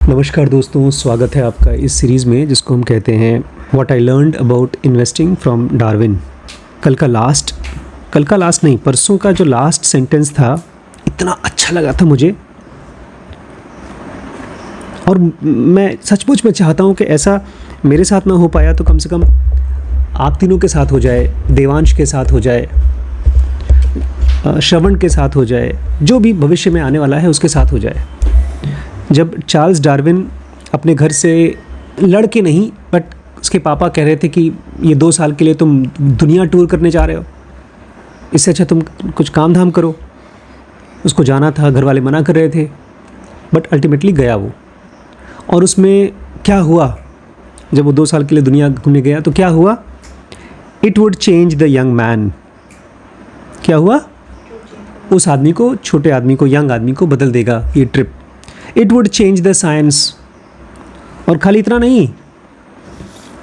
नमस्कार दोस्तों, स्वागत है आपका इस सीरीज़ में जिसको हम कहते हैं what I learned about investing from Darwin. कल का लास्ट नहीं, परसों का जो लास्ट सेंटेंस था इतना अच्छा लगा था मुझे, और मैं सचमुच में चाहता हूँ कि ऐसा मेरे साथ ना हो पाया तो कम से कम आप तीनों के साथ हो जाए, देवांश के साथ हो जाए, श्रवण के साथ हो जाए, जो भी भविष्य में आने वाला है उसके साथ हो जाए। जब चार्ल्स डार्विन अपने घर से लड़ के नहीं, बट उसके पापा कह रहे थे कि ये 2 साल के लिए तुम दुनिया टूर करने जा रहे हो, इससे अच्छा तुम कुछ काम धाम करो। उसको जाना था, घर वाले मना कर रहे थे, बट अल्टीमेटली गया वो। और उसमें क्या हुआ, जब वो 2 साल के लिए दुनिया घूमने गया तो क्या हुआ? It would change the young man. क्या हुआ? उस आदमी को, छोटे आदमी को, यंग आदमी को बदल देगा ये trip. It would change the science. और खाली इतना नहीं,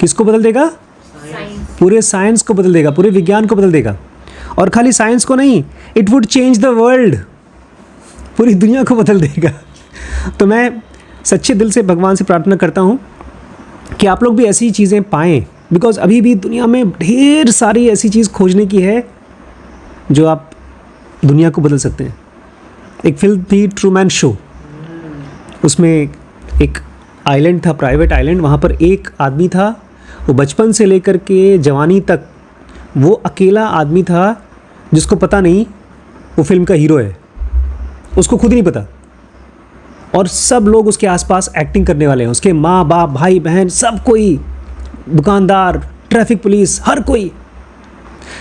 किसको बदल देगा? पूरे साइंस को बदल देगा, पूरे विज्ञान को बदल देगा। और खाली साइंस को नहीं, it would change the world, पूरी दुनिया को बदल देगा। तो मैं सच्चे दिल से भगवान से प्रार्थना करता हूँ कि आप लोग भी ऐसी चीज़ें पाएँ, बिकॉज अभी भी दुनिया में ढेर सारी ऐसी चीज़ खोजने की है जो आप दुनिया को बदल सकते हैं। एक फिल्म थी ट्रूमैन शो, उसमें एक आइलैंड था, प्राइवेट आइलैंड। वहाँ पर एक आदमी था, वो बचपन से लेकर के जवानी तक वो अकेला आदमी था जिसको पता नहीं वो फिल्म का हीरो है, उसको खुद नहीं पता। और सब लोग उसके आसपास एक्टिंग करने वाले हैं, उसके माँ बाप, भाई बहन, सब कोई, दुकानदार, ट्रैफिक पुलिस, हर कोई।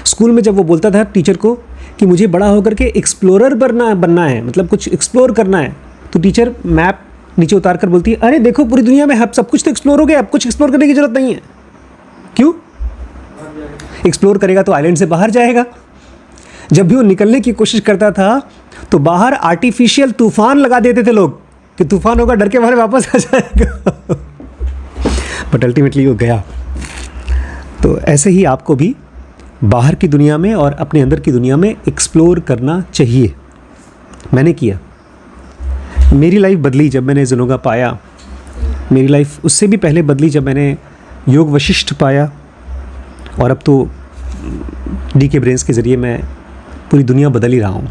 स्कूल में जब वो बोलता था टीचर को कि मुझे बड़ा होकर के एक्सप्लोरर बनना है, मतलब कुछ एक्सप्लोर करना है, तो टीचर मैप नीचे उतार कर बोलती है, अरे देखो पूरी दुनिया में सब कुछ तो एक्सप्लोर हो गया, अब कुछ एक्सप्लोर करने की जरूरत नहीं है। क्यों? एक्सप्लोर करेगा तो आइलैंड से बाहर जाएगा। जब भी वो निकलने की कोशिश करता था तो बाहर आर्टिफिशियल तूफान लगा देते थे लोग कि तूफान होगा, डर के मारे वापस आ जाएगा। बट अल्टीमेटली वो गया। तो ऐसे ही आपको भी बाहर की दुनिया में और अपने अंदर की दुनिया में एक्सप्लोर करना चाहिए। मैंने किया, मेरी लाइफ बदली जब मैंने ज़ेनोगा पाया। मेरी लाइफ उससे भी पहले बदली जब मैंने योग वशिष्ठ पाया, और अब तो DK ब्रेन्स के ज़रिए मैं पूरी दुनिया बदल ही रहा हूँ।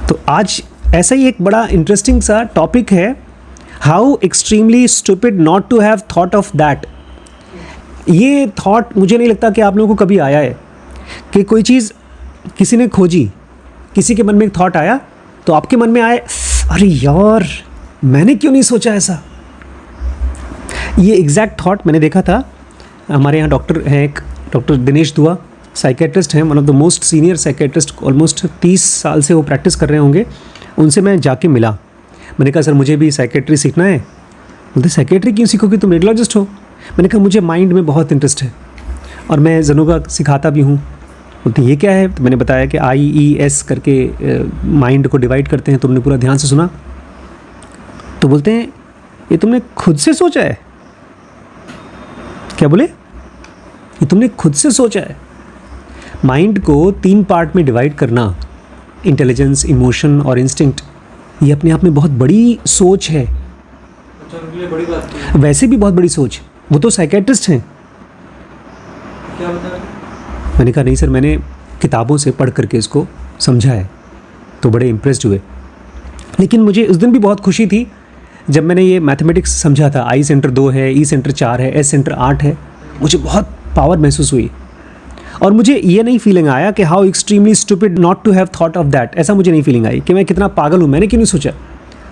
तो आज ऐसा ही एक बड़ा इंटरेस्टिंग सा टॉपिक है, how extremely stupid not to have thought of that. ये थॉट मुझे नहीं लगता कि आप लोगों को कभी आया है कि कोई चीज़ किसी ने खोजी, किसी के मन में एक थॉट आया तो आपके मन में आए, अरे यार मैंने क्यों नहीं सोचा ऐसा। ये एग्जैक्ट थॉट मैंने देखा था। हमारे यहाँ डॉक्टर हैं, एक डॉक्टर दिनेश दुआ, साइकेट्रिस्ट हैं, one of the most senior psychiatrist, almost 30 साल से वो प्रैक्टिस कर रहे होंगे। उनसे मैं जाके मिला, मैंने कहा सर मुझे भी साइकेट्री सीखना है। बोलते साइकेट्री क्यों सीखोगे, तुम रेडियोलॉजिस्ट हो। मैंने कहा मुझे माइंड में बहुत इंटरेस्ट है और मैं ज़ेनोगा सिखाता भी हूँ। बोलते ये क्या है? तो मैंने बताया कि IES करके माइंड को डिवाइड करते हैं। तुमने पूरा ध्यान से सुना? तो बोलते हैं ये तुमने खुद से सोचा है? क्या बोले? ये तुमने खुद से सोचा है? माइंड को 3 पार्ट में डिवाइड करना, इंटेलिजेंस, इमोशन और इंस्टिंक्ट, ये अपने आप में बहुत बड़ी सोच है। बड़ी बात है। वैसे भी बहुत बड़ी सोच। वो तो साइकेट्रिस्ट हैं। क्या बता रहे? मैंने कहा नहीं सर, मैंने किताबों से पढ़ करके इसको समझा है। तो बड़े इम्प्रेस्ड हुए। लेकिन मुझे उस दिन भी बहुत खुशी थी जब मैंने ये मैथमेटिक्स समझा था। I सेंटर 2 है, E सेंटर 4 है, S सेंटर 8 है। मुझे बहुत पावर महसूस हुई और मुझे ये नहीं फीलिंग आया कि how extremely stupid not to have thought of that. ऐसा मुझे नहीं फीलिंग आई कि मैं कितना पागल हूँ, मैंने क्यों नहीं सोचा।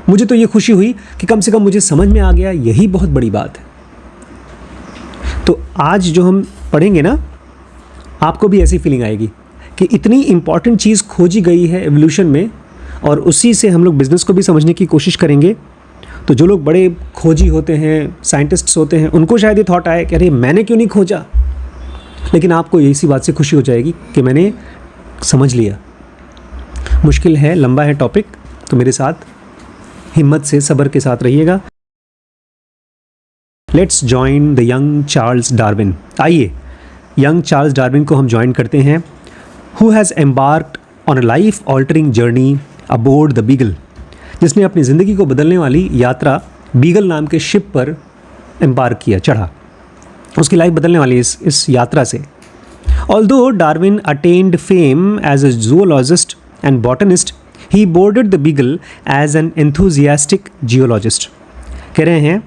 मुझे तो ये खुशी हुई कि कम से कम मुझे समझ में आ गया, यही बहुत बड़ी बात है। तो आज जो हम पढ़ेंगे ना, आपको भी ऐसी फीलिंग आएगी कि इतनी इम्पॉर्टेंट चीज़ खोजी गई है एवोल्यूशन में, और उसी से हम लोग बिज़नेस को भी समझने की कोशिश करेंगे। तो जो लोग बड़े खोजी होते हैं, साइंटिस्ट्स होते हैं, उनको शायद ये थॉट आए कि अरे मैंने क्यों नहीं खोजा। लेकिन आपको इसी बात से खुशी हो जाएगी कि मैंने समझ लिया। मुश्किल है, लंबा है टॉपिक, तो मेरे साथ हिम्मत से, सब्र के साथ रहिएगा। Let's join the young Charles Darwin. आइए यंग चार्ल्स डार्विन को हम ज्वाइन करते हैं, who has embarked on a life altering journey aboard the Beagle. जिसने अपनी ज़िंदगी को बदलने वाली यात्रा बीगल नाम के शिप पर एम्बार्क किया, चढ़ा। उसकी लाइफ बदलने वाली इस यात्रा से। Although Darwin attained fame as a zoologist and botanist, he boarded the Beagle as an enthusiastic geologist. कह रहे हैं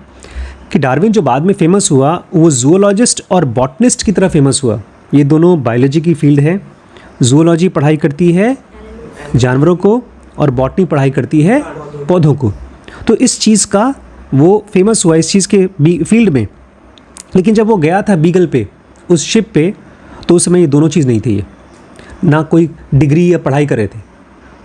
कि डार्विन जो बाद में फेमस हुआ वो जूलॉजिस्ट और बॉटनिस्ट की तरह फेमस हुआ। ये दोनों बायोलॉजी की फील्ड है। जूलॉजी पढ़ाई करती है जानवरों को और बॉटनी पढ़ाई करती है पौधों को। तो इस चीज़ का वो फेमस हुआ इस चीज़ के फील्ड में। लेकिन जब वो गया था बीगल पे, उस शिप पे, तो उस समय ये दोनों चीज़ नहीं थी। ये ना कोई डिग्री या पढ़ाई कर रहे थे,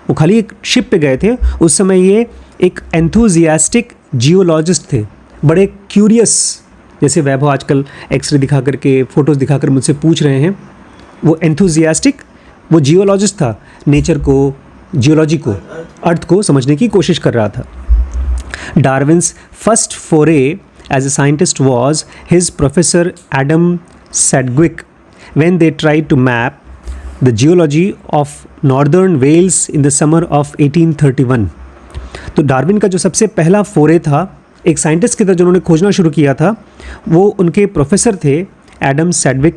वो खाली एक शिप पे गए थे। उस समय ये एक एंथुजियास्टिक जियोलॉजिस्ट थे, बड़े क्यूरियस। जैसे वैभव आजकल एक्सरे दिखा करके, फ़ोटोज़ दिखा कर मुझसे पूछ रहे हैं, वो एंथुजियास्टिक, वो जियोलॉजिस्ट था। नेचर को, जियोलॉजी को, अर्थ को समझने की कोशिश कर रहा था। Darwin's first foray as a scientist was his professor Adam Sedgwick when they tried to map the geology of northern Wales in the summer of 1831. तो डार्विन का जो सबसे पहला फोरे था एक साइंटिस्ट की तरह जिन्होंने खोजना शुरू किया था, वो उनके प्रोफेसर थे एडम सेडविक,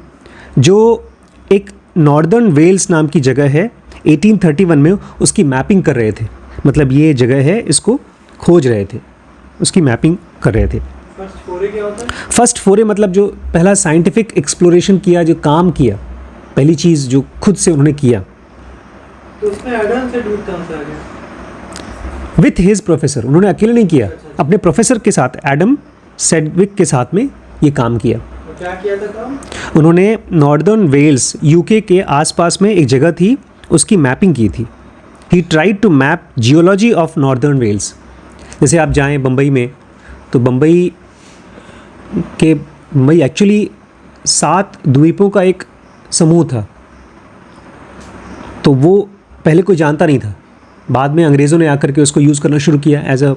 जो एक नॉर्दर्न वेल्स नाम की जगह है, 1831 में उसकी मैपिंग कर रहे थे। मतलब ये जगह है, इसको खोज रहे थे, उसकी मैपिंग कर रहे थे। फर्स्ट फोरे क्या होता है? फर्स्ट फोरे मतलब जो पहला साइंटिफिक एक्सप्लोरेशन किया, जो काम किया, पहली चीज़ जो खुद से उन्होंने किया। तो उसमें एडम सेडविक कहाँ से आ गया? विथ हिज प्रोफेसर, उन्होंने अकेले नहीं किया, अपने प्रोफेसर के साथ, एडम सेडविक के साथ में ये काम किया। तो क्या किया था काम? उन्होंने नॉर्दर्न वेल्स, यूके के आसपास में एक जगह थी, उसकी मैपिंग की थी। He tried to map geology of northern Wales. जैसे आप जाएँ बम्बई में, तो बम्बई एक्चुअली 7 द्वीपों का एक समूह था। तो वो पहले कोई जानता नहीं था, बाद में अंग्रेज़ों ने आकर के उसको यूज़ करना शुरू किया as a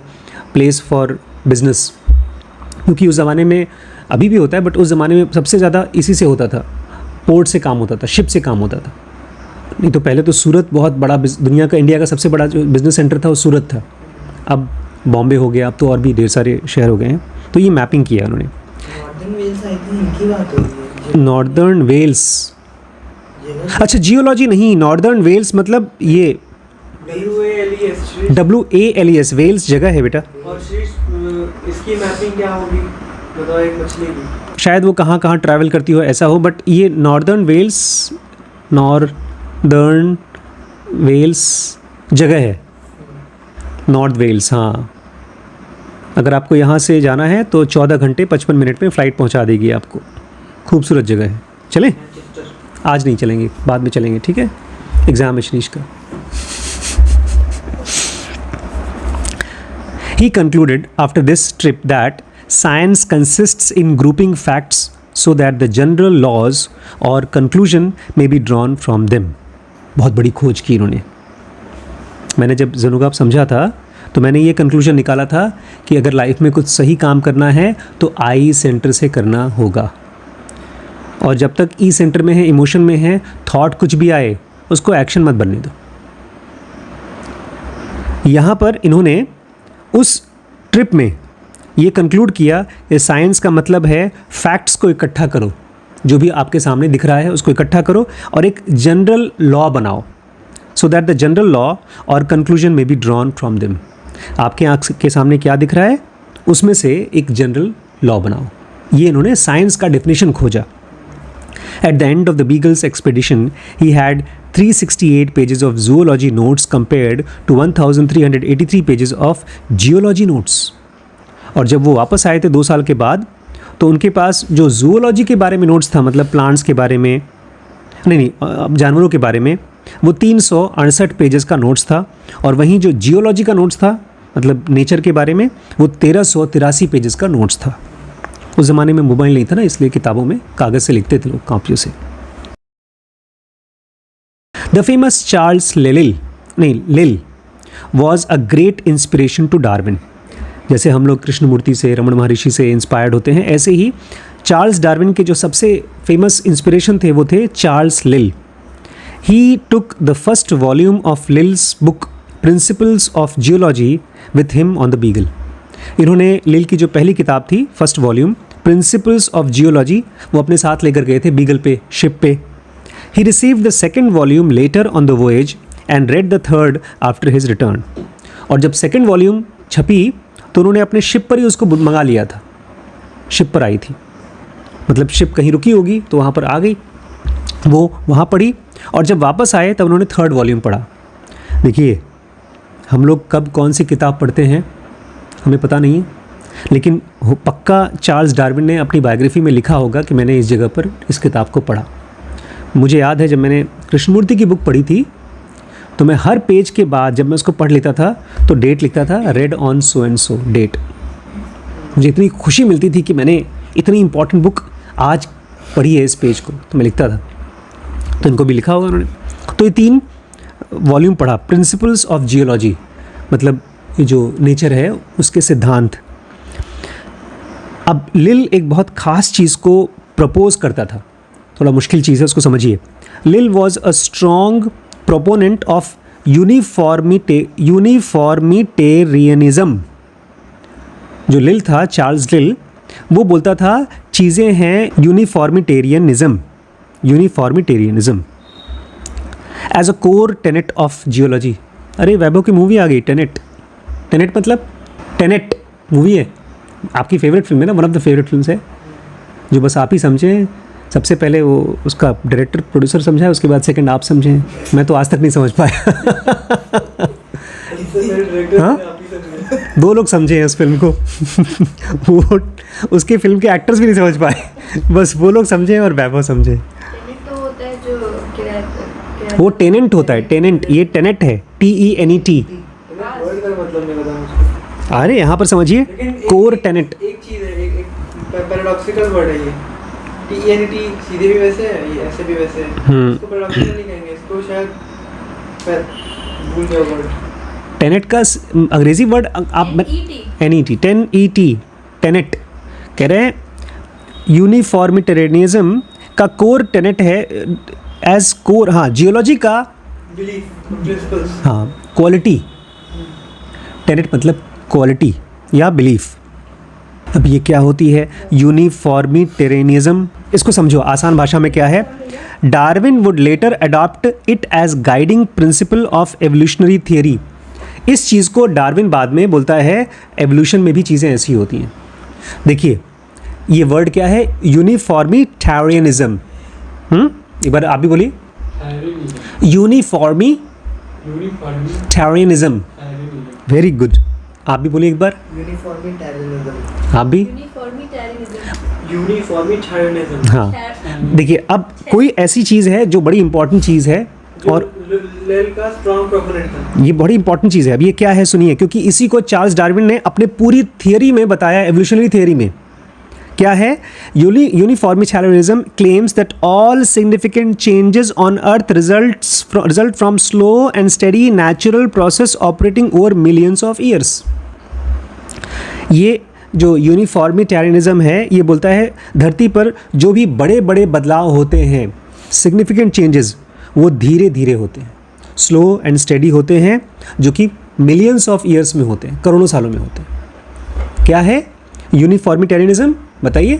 place for business. क्योंकि उस ज़माने में, अभी भी होता है, बट उस ज़माने में सबसे ज़्यादा इसी से होता था, पोर्ट से काम होता था, शिप से काम होता था। नहीं तो पहले तो सूरत बहुत बड़ा, दुनिया का, इंडिया का सबसे बड़ा जो बिज़नेस सेंटर था वो सूरत था। अब बॉम्बे हो गया, अब तो और भी ढेर सारे शहर हो गए हैं। तो ये मैपिंग किया उन्होंने। नॉर्दर्न वेल्स, अच्छा जियोलॉजी नहीं, नॉर्दर्न वेल्स मतलब ये WALES, वेल्स जगह है बेटा। और इसकी मैपिंग क्या होगी बताओ, एक मछली की? शायद वो कहाँ कहाँ ट्रैवल करती हो, ऐसा हो, बट ये नॉर्दर्न वेल्स जगह है, नॉर्थ वेल्स। हाँ, अगर आपको यहाँ से जाना है तो 14 घंटे 55 मिनट में फ़्लाइट पहुँचा देगी आपको। खूबसूरत जगह है। चलें? आज नहीं चलेंगे, बाद में चलेंगे, ठीक है? एग्ज़ाम है शनीश का। He concluded after this trip that science consists in grouping facts so that the general laws or conclusion may be drawn from them. बहुत बड़ी खोज की इन्होंने। मैंने जब ज़नुगाब समझा था तो मैंने ये कंक्लूजन निकाला था कि अगर लाइफ में कुछ सही काम करना है तो आई सेंटर से करना होगा। और जब तक ई सेंटर में है, इमोशन में है, थॉट कुछ भी आए उसको एक्शन मत बनने दो। यहाँ पर इन्होंने उस ट्रिप में ये कंक्लूड किया कि साइंस का मतलब है फैक्ट्स को इकट्ठा करो, जो भी आपके सामने दिख रहा है उसको इकट्ठा करो और एक जनरल लॉ बनाओ, so that the general law और कंक्लूजन में बी ड्रॉन फ्रॉम देम। आपके आँख के सामने क्या दिख रहा है उसमें से एक जनरल लॉ बनाओ। ये इन्होंने साइंस का डेफिनेशन खोजा। At the end of the Beagle's expedition, he had 368 pages of zoology notes compared to 1383 pages of geology notes. और जब वो वापस आए थे 2 साल के बाद, तो उनके पास जो जूलॉजी के बारे में नोट्स था, मतलब प्लांट्स के बारे में, नहीं जानवरों के बारे में, वो 368 पेजेस का नोट्स था। और वहीं जो जियोलॉजी का नोट्स था, मतलब नेचर के बारे में, वो 1383 पेजेस का नोट्स था। उस ज़माने में मोबाइल नहीं था ना, इसलिए किताबों में कागज़ से लिखते थे लोग, कॉपियों से। The famous Charles Lyell was a great inspiration to Darwin. जैसे हम लोग कृष्णमूर्ति से, रमन महर्षि से इंस्पायर्ड होते हैं, ऐसे ही चार्ल्स डार्विन के जो सबसे फेमस इंस्पिरेशन थे वो थे Charles Lyell. He took the first volume of Lyell's book Principles of Geology with him on the Beagle. इन्होंने लिल की जो पहली किताब थी, first volume Principles of Geology, वो अपने साथ लेकर गए थे बीगल पे, शिप पे। He received the second volume later on the voyage and read the third after his return. और जब सेकेंड वॉल्यूम छपी तो उन्होंने अपने शिप पर ही उसको मंगा लिया था, शिप पर आई थी, मतलब शिप कहीं रुकी होगी तो वहाँ पर आ गई, वो वहाँ पढ़ी, और जब वापस आए तब उन्होंने थर्ड वॉल्यूम पढ़ा। देखिए, हम लोग कब कौन सी किताब पढ़ते हैं हमें पता नहीं है, लेकिन पक्का चार्ल्स डार्विन ने अपनी बायोग्राफी में लिखा होगा कि मैंने इस जगह पर इस किताब को पढ़ा। मुझे याद है जब मैंने कृष्णमूर्ति की बुक पढ़ी थी तो मैं हर पेज के बाद जब मैं उसको पढ़ लेता था तो डेट लिखता था, read on so and so date. मुझे इतनी खुशी मिलती थी कि मैंने इतनी इंपॉर्टेंट बुक आज पढ़ी है इस पेज को, तो मैं लिखता था। तो इनको भी लिखा होगा उन्होंने। तो ये 3 वॉल्यूम पढ़ा, प्रिंसिपल्स ऑफ जियोलॉजी, मतलब ये जो नेचर है उसके सिद्धांत। अब लिल एक बहुत ख़ास चीज़ को प्रपोज करता था, थोड़ा मुश्किल चीज़ है, उसको समझिए। लिल was a strong proponent of uniformitarianism. जो लिल था, चार्ल्स लिल, वो बोलता था चीज़ें हैं uniformitarianism as a core tenet of geology. अरे वैभव की मूवी आ गई, टेनेट। टेनेट मतलब टेनेट मूवी है, आपकी फेवरेट फिल्म है ना, one of the favourite films है, जो बस आप ही समझें। सबसे पहले वो उसका डायरेक्टर प्रोड्यूसर समझा है, उसके बाद सेकंड आप समझें। मैं तो आज तक नहीं समझ पाया। हाँ, 2 लोग समझे हैं उस फिल्म को। वो उसके फिल्म के एक्टर्स भी नहीं समझ पाए, बस वो लोग समझे और वैभव समझे। तो होता है जो वो टेनेंट होता है, टेनेंट, ये टेनेट है, TENET। वर्ड का मतलब नहीं पता मुझको। अरे यहाँ पर समझिए, कोर टेनेट। एक चीज़ है, एक पैराडॉक्सिकल वर्ड है ये। TENT सीधे भी वैसे है, ये ऐसे भी वैसे है। इसको पैराडॉक्सिकल नहीं कहेंगे, इसको शायद भूल जाओ वर्ड। टेनेट का अंग्रेजी वर्ड आप NET, टेनेट कह रहे हैं। यूनिफॉर्मिटेरियनिज्म का कोर टेनेट है, एज कोर, हाँ, जियोलॉजी का बिलीफ, प्रिंसिपल्स। हाँ, क्वालिटी। टेनेट मतलब क्वालिटी या बिलीफ। अब ये क्या होती है यूनिफॉर्मिटेरियनिज्म? इसको समझो आसान भाषा में क्या है। Darwin would later adopt it as guiding principle of evolutionary theory. इस चीज़ को डार्विन बाद में बोलता है, एवोल्यूशन में भी चीज़ें ऐसी होती हैं। देखिए ये वर्ड क्या है, यूनिफॉर्मिटेरियनिज्म। एक बार आप भी बोलिए, यूनिफॉर्मिटेरियनिज्म। वेरी गुड, आप भी बोलिए एक बार। यूनिफॉर्मिटेरियनिज्म। आप भी। यूनिफॉर्मिटेरियनिज्म। हाँ, देखिए अब कोई ऐसी चीज़ है जो बड़ी इंपॉर्टेंट चीज़ है और लिल का स्ट्रॉन्ग प्रोपोनेंट था। ये बड़ी इंपॉर्टेंट चीज़ है। अब ये क्या है सुनिए, क्योंकि इसी को चार्ल्स डार्विन ने अपने पूरी थियरी में बताया, एवोल्यूशनरी थियरी में। क्या है? Uniformitarianism claims that all significant changes on earth result from slow and steady natural process operating over millions of years. ये जो यूनिफॉर्मिटेरियनिज्म है ये बोलता है धरती पर जो भी बड़े बड़े बदलाव होते हैं, सिग्निफिकेंट चेंजेस, वो धीरे धीरे होते हैं, स्लो एंड स्टेडी होते हैं, जो कि मिलियंस ऑफ ईयर्स में होते हैं, करोड़ों सालों में होते हैं। क्या है यूनिफॉर्मिटेरियनिज्म? बताइए।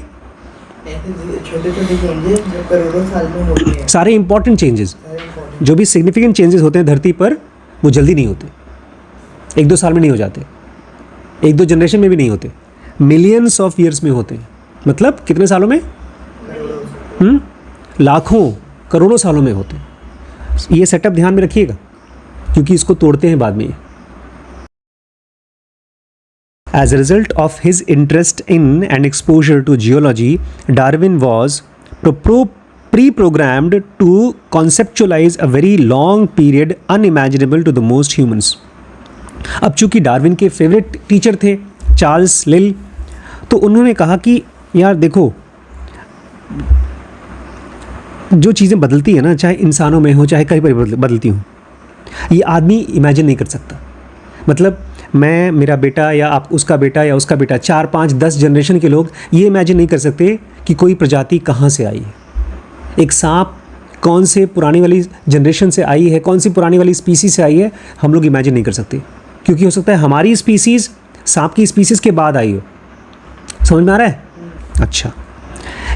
छोटे छोटे चेंजेस जो करोड़ों साल में होते हैं, सारे इंपॉर्टेंट चेंजेस, जो भी सिग्निफिकेंट चेंजेस होते हैं धरती पर, वो जल्दी नहीं होते, 1-2 साल में नहीं हो जाते, 1-2 जनरेशन में भी नहीं होते, मिलियंस ऑफ ईयर्स में होते हैं। मतलब कितने सालों में? लाखों, करोड़ों सालों में होते हैं। ये सेटअप ध्यान में रखिएगा, क्योंकि इसको तोड़ते हैं बाद में। As a result of his interest in and exposure to geology, Darwin was pre-programmed to conceptualize a very long period unimaginable to the most humans. अब चूंकि डार्विन के फेवरेट टीचर थे चार्ल्स लिल, तो उन्होंने कहा कि यार देखो, जो चीज़ें बदलती है ना, चाहे इंसानों में हो चाहे कहीं पर बदलती हो, ये आदमी इमेजिन नहीं कर सकता। मतलब मैं, मेरा बेटा या आप, उसका बेटा या उसका बेटा, 4, 5, 10 जनरेशन के लोग ये इमेजिन नहीं कर सकते कि कोई प्रजाति कहाँ से आई है। एक सांप कौन से पुरानी वाली जनरेशन से आई है, कौन सी पुरानी वाली स्पीसीज से आई है, हम लोग इमेजिन नहीं कर सकते, क्योंकि हो सकता है हमारी स्पीसीज सांप की स्पीसीज के बाद आई हो। समझ में आ रहा है? अच्छा।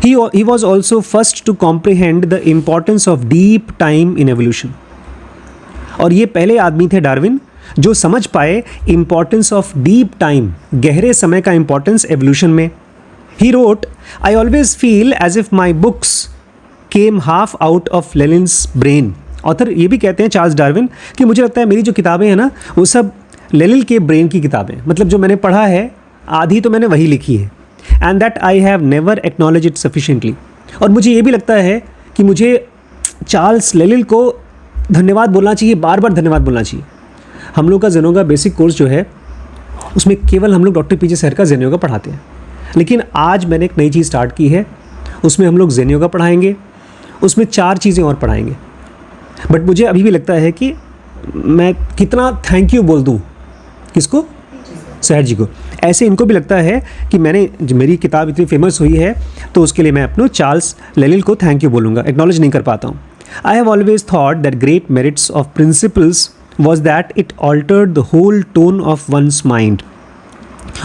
He was also first to comprehend the importance of deep time in evolution. और ये पहले आदमी थे डार्विन जो समझ पाए इम्पॉर्टेंस ऑफ डीप टाइम, गहरे समय का इम्पॉर्टेंस एवोल्यूशन में। He wrote, I always feel as if my books came half out of Lenin's brain. Author ये भी कहते हैं चार्ल्स डार्विन कि मुझे लगता है मेरी जो किताबें हैं ना वो सब लेनिन के ब्रेन की किताबें, मतलब जो मैंने पढ़ा है आधी तो मैंने वही लिखी है। And that I have never acknowledge it sufficiently. और मुझे ये भी लगता है कि मुझे चार्ल्स लेनिन को धन्यवाद बोलना चाहिए, बार बार धन्यवाद बोलना चाहिए। हम लोग का जेनोगा बेसिक कोर्स जो है उसमें केवल हम लोग डॉक्टर पीजे सर का जेनोगा पढ़ाते हैं, लेकिन आज मैंने एक नई चीज़ स्टार्ट की है, उसमें हम लोग जेनोगा पढ़ाएंगे, उसमें 4 चीज़ें और पढ़ाएंगे। बट मुझे अभी भी लगता है कि मैं कितना थैंक यू बोल दूँ, किसको? सहर जी को। ऐसे इनको भी लगता है कि मेरी किताब इतनी फेमस हुई है तो उसके लिए मैं अपने चार्ल्स लेनिन को थैंक यू बोलूँगा, एक्नॉलेज नहीं कर पाता हूँ। I have always thought that great merits of principles was that it altered the whole tone of one's mind.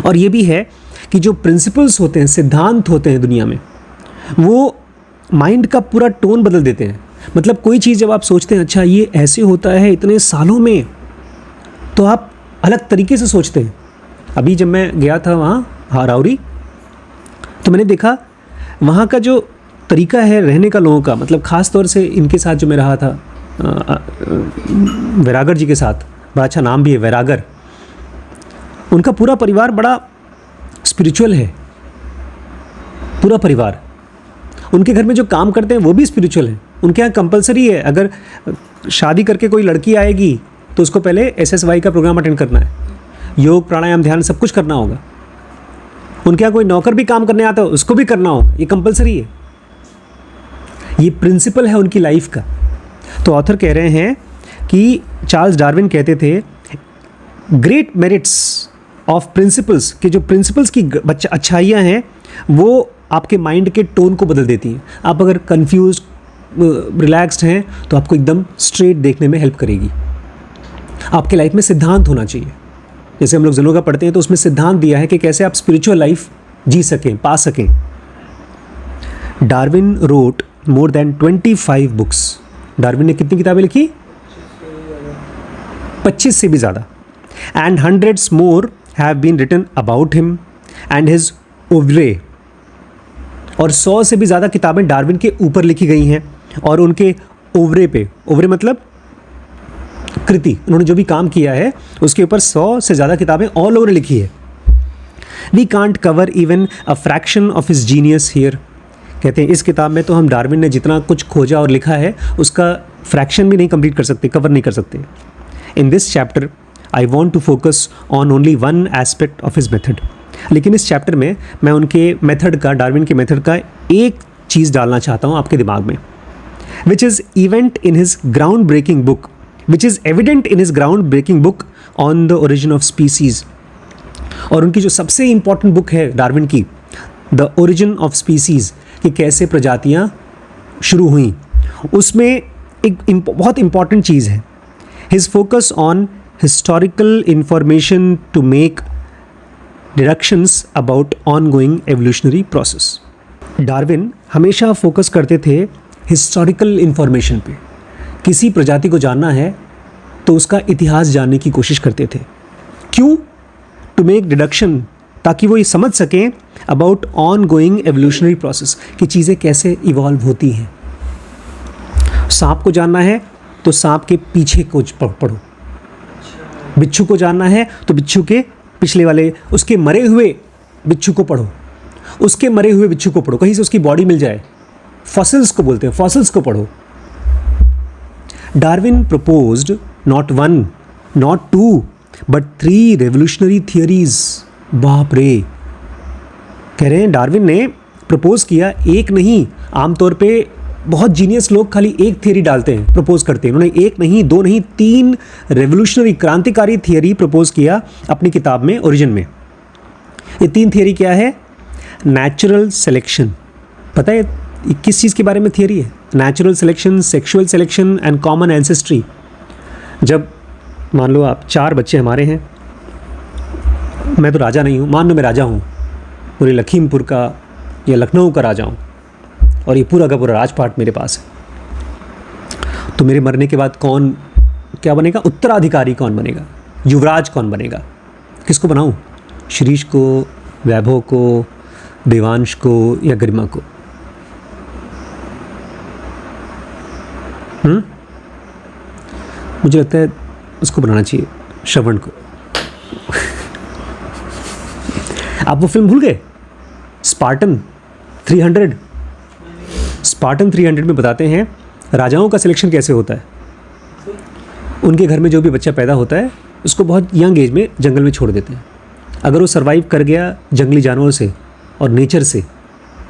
और ये भी है कि जो प्रिंसिपल्स होते हैं, सिद्धांत होते हैं दुनिया में, वो माइंड का पूरा टोन बदल देते हैं। मतलब कोई चीज़ जब आप सोचते हैं अच्छा ये ऐसे होता है इतने सालों में, तो आप अलग तरीके से सोचते हैं। अभी जब मैं गया था वहाँ राउरी, तो मैंने देखा वहाँ का जो तरीका है रहने का लोगों का, मतलब ख़ास तौर से इनके साथ जो मैं रहा था वैरागर जी के साथ, बड़ा अच्छा नाम भी है वैरागर। उनका पूरा परिवार बड़ा स्पिरिचुअल है, पूरा परिवार। उनके घर में जो काम करते हैं वो भी स्पिरिचुअल है। उनके यहाँ कंपलसरी है, अगर शादी करके कोई लड़की आएगी तो उसको पहले SSY का प्रोग्राम अटेंड करना है, योग प्राणायाम ध्यान सब कुछ करना होगा। उनके यहाँ कोई नौकर भी काम करने आता है उसको भी करना होगा, ये कंपलसरी है, ये प्रिंसिपल है उनकी लाइफ का। तो ऑथर कह रहे हैं कि चार्ल्स डार्विन कहते थे ग्रेट मेरिट्स ऑफ प्रिंसिपल्स, कि जो प्रिंसिपल्स की अच्छाइयाँ हैं वो आपके माइंड के टोन को बदल देती हैं। आप अगर कंफ्यूज रिलैक्स्ड हैं तो आपको एकदम स्ट्रेट देखने में हेल्प करेगी। आपके लाइफ में सिद्धांत होना चाहिए, जैसे हम लोग जेनोगा पढ़ते हैं तो उसमें सिद्धांत दिया है कि कैसे आप स्पिरिचुअल लाइफ जी सकें, पा सकें। Darwin wrote more than 25 books. Darwin ने कितनी किताबें लिखी? 25 से भी ज़्यादा। And hundreds more have been written about him and his oeuvre. और 100 से भी ज़्यादा किताबें डार्विन के ऊपर लिखी गई हैं और उनके ओवरे पे, ओवरे मतलब कृति, उन्होंने जो भी काम किया है उसके ऊपर 100 से ज़्यादा किताबें ऑल ओवर लिखी है। We can't cover even a fraction of his genius here. कहते हैं इस किताब में तो हम डार्विन ने जितना कुछ खोजा और लिखा है उसका फ्रैक्शन भी नहीं कंप्लीट कर सकते, कवर नहीं कर सकते। In this chapter I want to focus on only one aspect of his method. लेकिन इस चैप्टर में मैं उनके मेथड का, डार्विन के मेथड का एक चीज़ डालना चाहता हूँ आपके दिमाग में, which is evident in his ground breaking book, which is evident in his ground-breaking book on the origin of species। और उनकी जो सबसे इम्पॉर्टेंट बुक है डार्विन की, द ओरिजिन ऑफ स्पीसीज़, कि कैसे प्रजातियाँ शुरू हुई, उसमें एक बहुत इम्पॉर्टेंट चीज़ है, his focus on historical information to make deductions about ongoing evolutionary process. Darwin हमेशा फोकस करते थे हिस्टोरिकल इंफॉर्मेशन पे। किसी प्रजाति को जानना है तो उसका इतिहास जानने की कोशिश करते थे। क्यों? टू मेक डिडक्शन, ताकि वो ये समझ सकें about ongoing evolutionary process, कि चीज़ें कैसे इवॉल्व होती हैं। सांप को जानना है तो सांप के पीछे को पढ़ो, बिच्छू को जानना है तो बिच्छू के पिछले वाले, उसके मरे हुए बिच्छू को पढ़ो, उसके मरे हुए बिच्छू को पढ़ो, कहीं से उसकी बॉडी मिल जाए, फॉसिल्स को बोलते हैं, फॉसिल्स को पढ़ो। Darwin proposed not one, not two, but 3 revolutionary theories। बाप रे, कह रहे हैं डार्विन ने प्रपोज किया, एक नहीं, आमतौर पे बहुत जीनियस लोग खाली एक थियरी डालते हैं, प्रपोज करते हैं। उन्होंने एक नहीं, 2 नहीं, 3 रेवोल्यूशनरी, क्रांतिकारी थियरी प्रपोज किया अपनी किताब में ओरिजिन में। ये 3 थियरी क्या है? नेचुरल सिलेक्शन, पता है किस चीज़ के बारे में थियरी है? Natural selection, sexual selection and common ancestry. जब मान लो आप 4 बच्चे हमारे हैं, मैं तो राजा नहीं हूँ, मान लो मैं राजा हूँ, पूरे लखीमपुर का या लखनऊ का राजा हूँ, और ये पूरा का पूरा राजपाट मेरे पास है, तो मेरे मरने के बाद कौन क्या बनेगा? उत्तराधिकारी कौन बनेगा? युवराज कौन बनेगा? किसको बनाऊँ? शिरीष को, वैभव को, देवांश को या गरिमा को? मुझे लगता है उसको बनाना चाहिए, श्रवण को। आप वो फिल्म भूल गए, स्पार्टन 300? स्पार्टन 300 में बताते हैं राजाओं का सिलेक्शन कैसे होता है। उनके घर में जो भी बच्चा पैदा होता है उसको बहुत यंग एज में जंगल में छोड़ देते हैं। अगर वो सरवाइव कर गया जंगली जानवरों से और नेचर से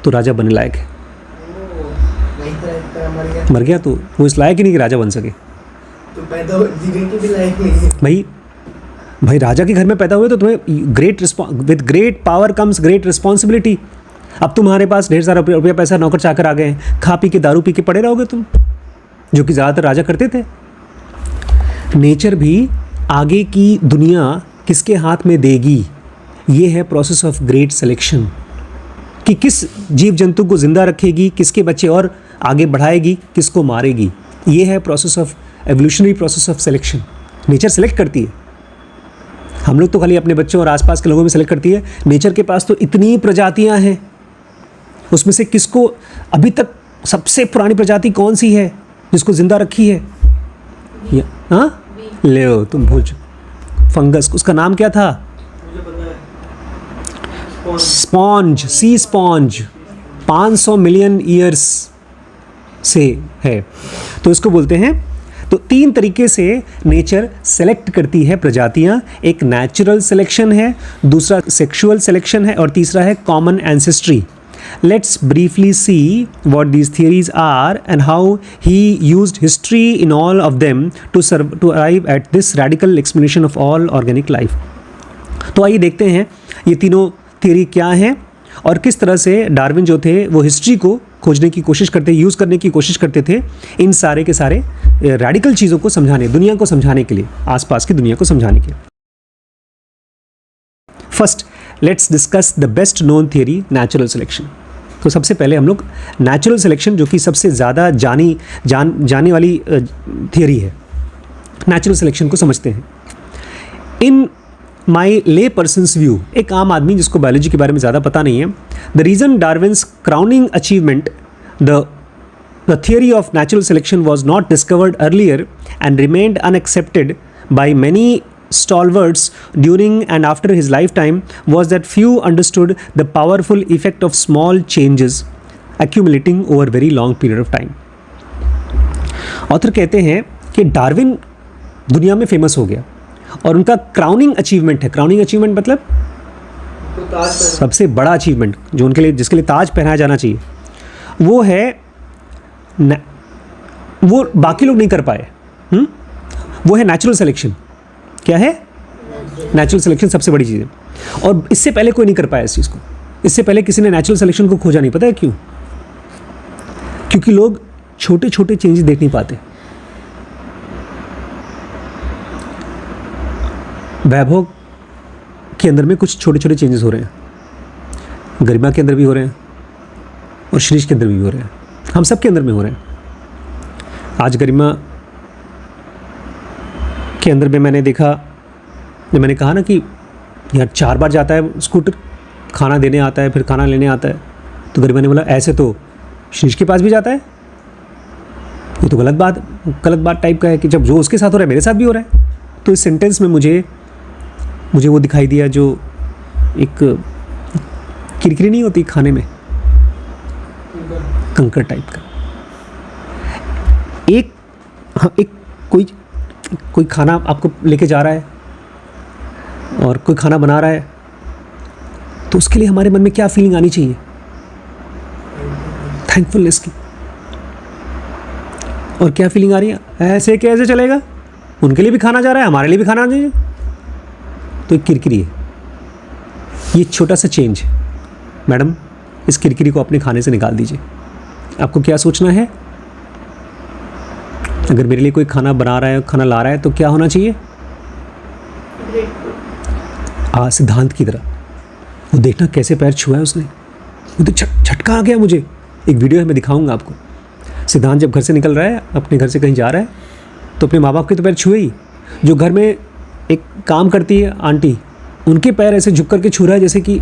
तो राजा बनने लायक है। मर गया तो वो इस लायक ही नहीं कि राजा बन सके। तो पैदा जीने की भी लायक नहीं है। भाई राजा के घर में पैदा हुए तो तुम्हें with great power comes great responsibility. अब तुम्हारे पास ढेर सारा रुपया पैसा, नौकर चाकर आ गए हैं, खा पी के दारू पी के पड़े रहोगे तुम, जो कि ज़्यादातर राजा करते थे। नेचर भी आगे की दुनिया किसके हाथ में देगी, ये है प्रोसेस ऑफ ग्रेट सिलेक्शन, कि किस जीव जंतु को ज़िंदा रखेगी, किसके बच्चे और आगे बढ़ाएगी, किसको मारेगी। ये है process of evolutionary process of selection. Nature select करती है, हम लोग तो खाली अपने बच्चों और आसपास के लोगों में सेलेक्ट करती है। नेचर के पास तो इतनी प्रजातियां हैं, उसमें से किसको अभी तक सबसे पुरानी प्रजाति कौन सी है जिसको ज़िंदा रखी है? हाँ ले तुम भूल चुके। फंगस, उसका नाम क्या था? मुझे पता है, स्पॉन्ज, सी स्पॉन्ज, 500 मिलियन ईयर्स से है, तो इसको बोलते हैं। तो 3 तरीके से नेचर सेलेक्ट करती है प्रजातियां। एक नेचुरल सिलेक्शन है, दूसरा सेक्सुअल सिलेक्शन है, और तीसरा है common ancestry. Let's briefly see what these theories are and how he used history in all of them to arrive at this radical explanation of all organic life. तो आइए देखते हैं ये तीनों थियरी क्या हैं और किस तरह से डार्विन जो थे वो हिस्ट्री को खोजने की कोशिश करते, यूज़ करने की कोशिश करते थे इन सारे के सारे रेडिकल चीज़ों को समझाने, दुनिया को समझाने के लिए, आसपास की दुनिया को समझाने के लिए। First let's discuss the best known theory, natural selection. तो सबसे पहले हम लोग नेचुरल सिलेक्शन, जो कि सबसे ज़्यादा जाने वाली थियरी है, नेचुरल सिलेक्शन को समझते हैं। इन माई ले पर्सनस व्यू, एक आम आदमी जिसको बायोलॉजी के बारे में ज़्यादा पता नहीं है, the reason Darwin's crowning achievement the theory of natural selection was not discovered earlier and remained unaccepted by many stalwarts during and after his lifetime was that few understood the powerful effect of small changes accumulating over very long period of time. Author कहते हैं कि Darwin दुनिया में famous हो गया और उनका crowning achievement है। क्राउनिंग अचीवमेंट मतलब तो ताज सबसे बड़ा अचीवमेंट जो उनके लिए, जिसके लिए ताज पहनाया जाना चाहिए, वो है वो बाकी लोग नहीं कर पाए। वो है नेचुरल सिलेक्शन। क्या है? नेचुरल सिलेक्शन सबसे बड़ी चीज़ है और इससे पहले कोई नहीं कर पाया इस चीज़ को। इससे पहले किसी ने नेचुरल सिलेक्शन को खोजा नहीं। पता है क्यों? क्योंकि लोग छोटे छोटे चेंजेस देख नहीं पाते। वैभव के अंदर में कुछ छोटे छोटे चेंजेस हो रहे हैं, गरिमा के अंदर भी हो रहे हैं और श्रीष के अंदर भी हो रहे हैं, हम सब के अंदर में हो रहे हैं। आज गरिमा के अंदर में मैंने देखा, मैंने कहा ना कि यार 4 बार जाता है स्कूटर, खाना देने आता है, फिर खाना लेने आता है। तो गरिमा ने बोला ऐसे तो शीश के पास भी जाता है, ये तो गलत बात टाइप का है कि जब जो उसके साथ हो रहा है मेरे साथ भी हो रहा है। तो इस सेंटेंस में मुझे वो दिखाई दिया जो एक किरकिरी नहीं होती खाने में, कंकर टाइप का। एक कोई खाना आपको लेके जा रहा है और कोई खाना बना रहा है, तो उसके लिए हमारे मन में क्या फीलिंग आनी चाहिए? थैंकफुलनेस की। और क्या फीलिंग आ रही है? ऐसे कैसे चलेगा, उनके लिए भी खाना जा रहा है, हमारे लिए भी खाना आ जाइए। तो एक किरकिरी है, ये छोटा सा चेंज है। मैडम, इस किरकिरी को अपने खाने से निकाल दीजिए। आपको क्या सोचना है? अगर मेरे लिए कोई खाना बना रहा है, खाना ला रहा है, तो क्या होना चाहिए? ग्रेटफुल। सिद्धांत की तरह। वो देखना कैसे पैर छुआ है उसने, वो तो झटका आ गया मुझे। एक वीडियो है, मैं दिखाऊंगा आपको। सिद्धांत जब घर से निकल रहा है, अपने घर से कहीं जा रहा है, तो अपने माँ बाप के तो पैर छुए ही। जो घर में एक काम करती है आंटी, उनके पैर ऐसे झुक करके छू रहा है जैसे कि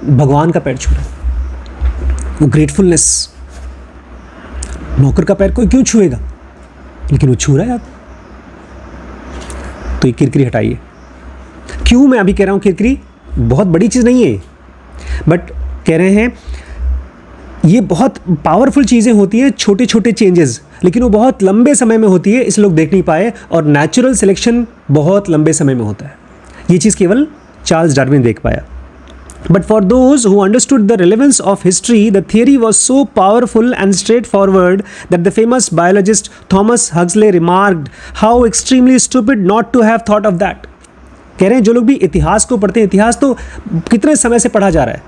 भगवान का पैर छू रहा है। वो ग्रेटफुलनेस। नौकर का पैर कोई क्यों छुएगा, लेकिन वो छू रहा है आप। तो ये किरकिरी हटाइए। क्यों मैं अभी कह रहा हूँ किरकिरी? बहुत बड़ी चीज़ नहीं है, बट कह रहे हैं ये बहुत पावरफुल चीज़ें होती हैं, छोटे छोटे चेंजेस, लेकिन वो बहुत लंबे समय में होती है, इसलिए लोग देख नहीं पाए। और नेचुरल सिलेक्शन बहुत लंबे समय में होता है। ये चीज़ केवल चार्ल्स डार्विन देख पाया। But for those who understood the relevance of history, the theory was so powerful and straightforward that the famous biologist Thomas Huxley remarked, "How extremely stupid not to have thought of that." कह रहे हैं जो लोग भी इतिहास को पढ़ते हैं, इतिहास तो कितने समय से पढ़ा जा रहा है,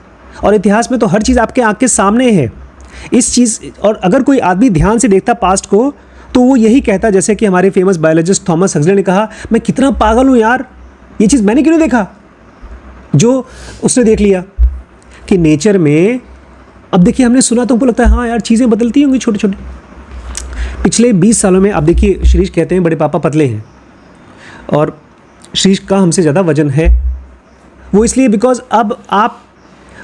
और इतिहास में तो हर चीज़ आपके आँख के सामने है। इस चीज़, और अगर कोई आदमी ध्यान से देखता पास्ट को, तो वो यही कहता, जैसे कि हमारे फेमस बायोलॉजिस्ट थॉमस हक्सले ने कहा, मैं कितना पागल हूँ यार, ये चीज़ मैंने क्यों नहीं देखा, जो उसने देख लिया कि नेचर में। अब देखिए, हमने सुना तो हमको लगता है हाँ यार चीज़ें बदलती होंगी छोटी छोटी। पिछले 20 सालों में, अब देखिए, श्रीश कहते हैं बड़े पापा पतले हैं, और श्रीश का हमसे ज़्यादा वजन है। वो इसलिए बिकॉज अब आप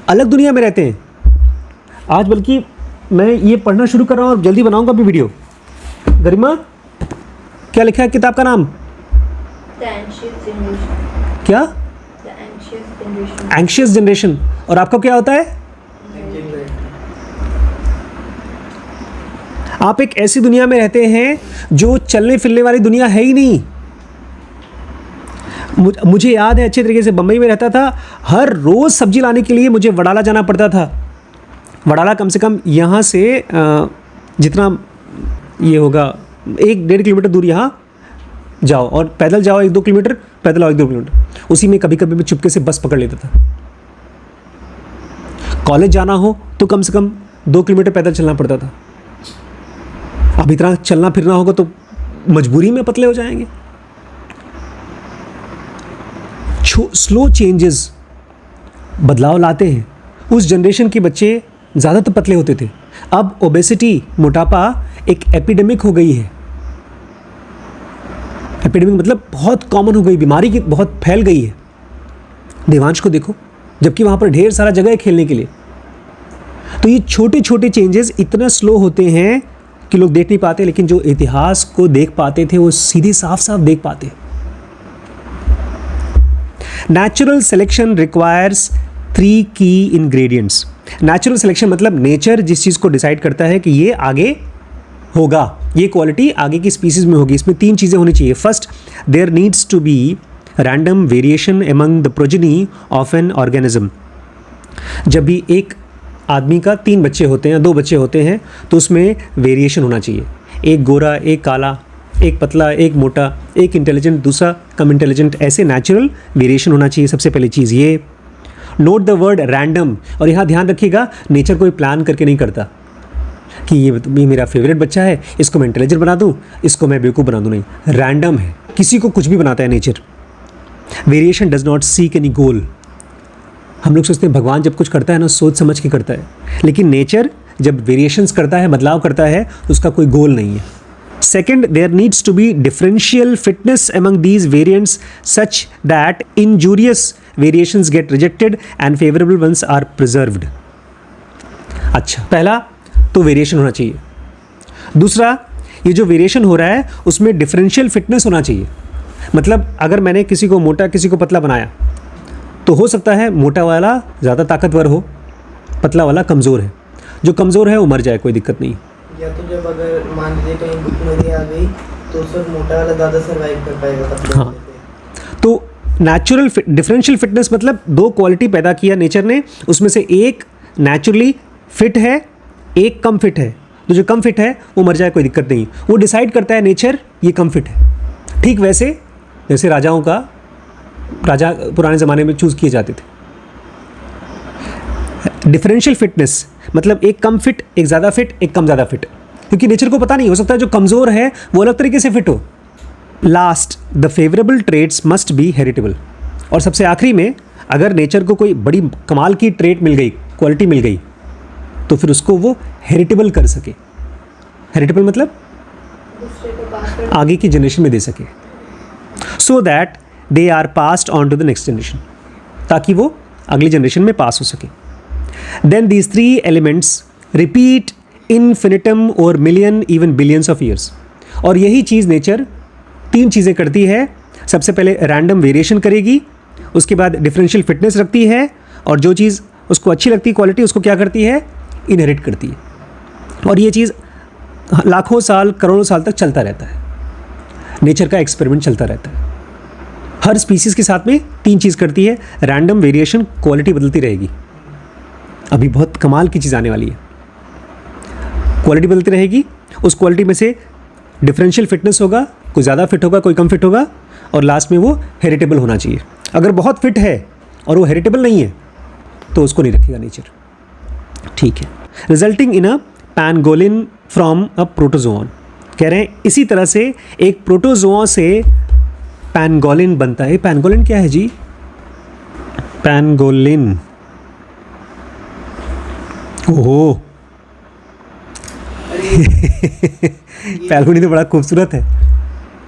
अलग दुनिया में रहते हैं। आज बल्कि मैं ये पढ़ना शुरू कर रहा हूँ और जल्दी बनाऊँगा भी वीडियो। गरिमा, क्या लिखा है किताब का नाम? The anxious generation. क्या? The anxious generation. Anxious generation. और आपका क्या होता है? आप एक ऐसी दुनिया में रहते हैं जो चलने फिरने वाली दुनिया है ही नहीं। मुझे याद है अच्छे तरीके से, बम्बई में रहता था, हर रोज़ सब्जी लाने के लिए मुझे वडाला जाना पड़ता था। वडाला कम से कम यहाँ से जितना ये होगा 1-1.5 किलोमीटर दूर यहाँ जाओ, और पैदल जाओ 1-2 किलोमीटर, पैदल आओ 1-2 किलोमीटर। उसी में कभी कभी मैं चुपके से बस पकड़ लेता था। कॉलेज जाना हो तो कम से कम 2 किलोमीटर पैदल चलना पड़ता था। अब इतना चलना फिरना होगा तो मजबूरी में पतले हो जाएंगे। स्लो चेंजेस बदलाव लाते हैं। उस जनरेशन के बच्चे ज़्यादातर पतले होते थे। अब ओबेसिटी, मोटापा एक एपिडेमिक हो गई है। एपिडेमिक मतलब बहुत कॉमन हो गई, बीमारी की बहुत फैल गई है। देवांश को देखो, जबकि वहाँ पर ढेर सारा जगह है खेलने के लिए। तो ये छोटे छोटे चेंजेस इतना स्लो होते हैं कि लोग देख नहीं पाते, लेकिन जो इतिहास को देख पाते थे वो सीधे साफ साफ देख पाते। नेचुरल सिलेक्शन रिक्वायर्स 3 की इंग्रेडिएंट्स। नेचुरल सिलेक्शन मतलब नेचर जिस चीज़ को डिसाइड करता है कि ये आगे होगा, ये क्वालिटी आगे की स्पीसीज में होगी, इसमें 3 चीज़ें होनी चाहिए। First, there needs to be random variation among the progeny of an organism. जब भी एक आदमी का 3 बच्चे होते हैं, 2 बच्चे होते हैं, तो उसमें वेरिएशन होना चाहिए। एक गोरा, एक काला, एक पतला, एक मोटा, एक इंटेलिजेंट, दूसरा कम इंटेलिजेंट, ऐसे नेचुरल वेरिएशन होना चाहिए। सबसे पहली चीज़ ये। Note the word random. और यहाँ ध्यान रखिएगा, नेचर कोई प्लान करके नहीं करता कि ये मेरा फेवरेट बच्चा है, इसको मैं इंटेलिजेंट बना दूँ, इसको मैं बेवकूफ़ बना दूँ। नहीं, रैंडम है, किसी को कुछ भी बनाता है nature. Variation does not seek any गोल। हम लोग सोचते हैं भगवान जब कुछ करता है ना, सोच समझ के करता है, लेकिन नेचर जब वेरिएशंस करता है, बदलाव करता है, उसका कोई गोल नहीं है। Second, there needs to be differential fitness among these variants such that injurious variations get rejected and favourable ones are preserved. अच्छा, पहला तो वेरिएशन होना चाहिए। दूसरा, ये जो वेरिएशन हो रहा है उसमें डिफरेंशियल फिटनेस होना चाहिए। मतलब अगर मैंने किसी को मोटा, किसी को पतला बनाया, तो हो सकता है मोटा वाला ज़्यादा ताकतवर हो, पतला वाला कमज़ोर है। जो कमज़ोर है वो मर जाए, कोई दिक्कत नहीं। या तो जब अगर मान लीजिए कहीं भूखमरी आ गई तो सिर्फ मोटा वाला ज़्यादा सर्वाइव कर पाएगा पतले हाँ, वाले पे। तो नेचुरल डिफरेंशियल फिटनेस मतलब 2 क्वालिटी पैदा किया नेचर ने, उसमें से एक नेचुरली फिट है, एक कम फिट है। तो जो कम फिट है वो मर जाए, कोई दिक्कत नहीं। वो डिसाइड करता है नेचर ये कम फिट है। ठीक वैसे जैसे राजाओं का, राजा पुराने ज़माने में चूज़ किए जाते थे। डिफरेंशियल फिटनेस मतलब एक कम फिट, एक ज़्यादा फिट, एक कम ज़्यादा फिट। क्योंकि नेचर को पता नहीं, हो सकता है जो कमज़ोर है वो अलग तरीके से फिट हो। Last, the favourable traits must be heritable. और सबसे आखिरी में, अगर नेचर को कोई बड़ी कमाल की ट्रेट मिल गई, क्वालिटी मिल गई, तो फिर उसको वो हेरिटेबल कर सके। हेरिटेबल मतलब दूसरे को पास कर आगे की जनरेशन में दे सके, so that they are passed on to the next generation, ताकि वो अगली जनरेशन में पास हो सके। Then these 3 elements repeat infinitum और million even billions of years. और यही चीज़ नेचर 3 चीज़ें करती है। सबसे पहले रैंडम वेरिएशन करेगी, उसके बाद डिफरेंशियल फिटनेस रखती है, और जो चीज़ उसको अच्छी लगती है क्वालिटी, उसको क्या करती है, इनहेरिट करती है। और ये चीज़ लाखों साल करोड़ों साल तक चलता रहता है। नेचर का एक्सपेरिमेंट चलता रहता है। हर स्पीसीज़ के साथ में 3 चीज़ करती है, रैंडम वेरिएशन, क्वालिटी बदलती रहेगी। अभी बहुत कमाल की चीज़ आने वाली है। क्वालिटी बदलती रहेगी, उस क्वालिटी में से डिफरेंशियल फिटनेस होगा, कोई ज़्यादा फिट होगा, कोई कम फिट होगा, और लास्ट में वो हेरिटेबल होना चाहिए। अगर बहुत फिट है और वो हेरिटेबल नहीं है तो उसको नहीं रखेगा नेचर। ठीक है, resulting in a pangolin from a protozoan. कह रहे हैं इसी तरह से एक प्रोटोजोआ से पैनगोलिन बनता है। पैनगोलिन क्या है जी? पैनगोलिन, ओहो पैनगोलिन तो बड़ा खूबसूरत है।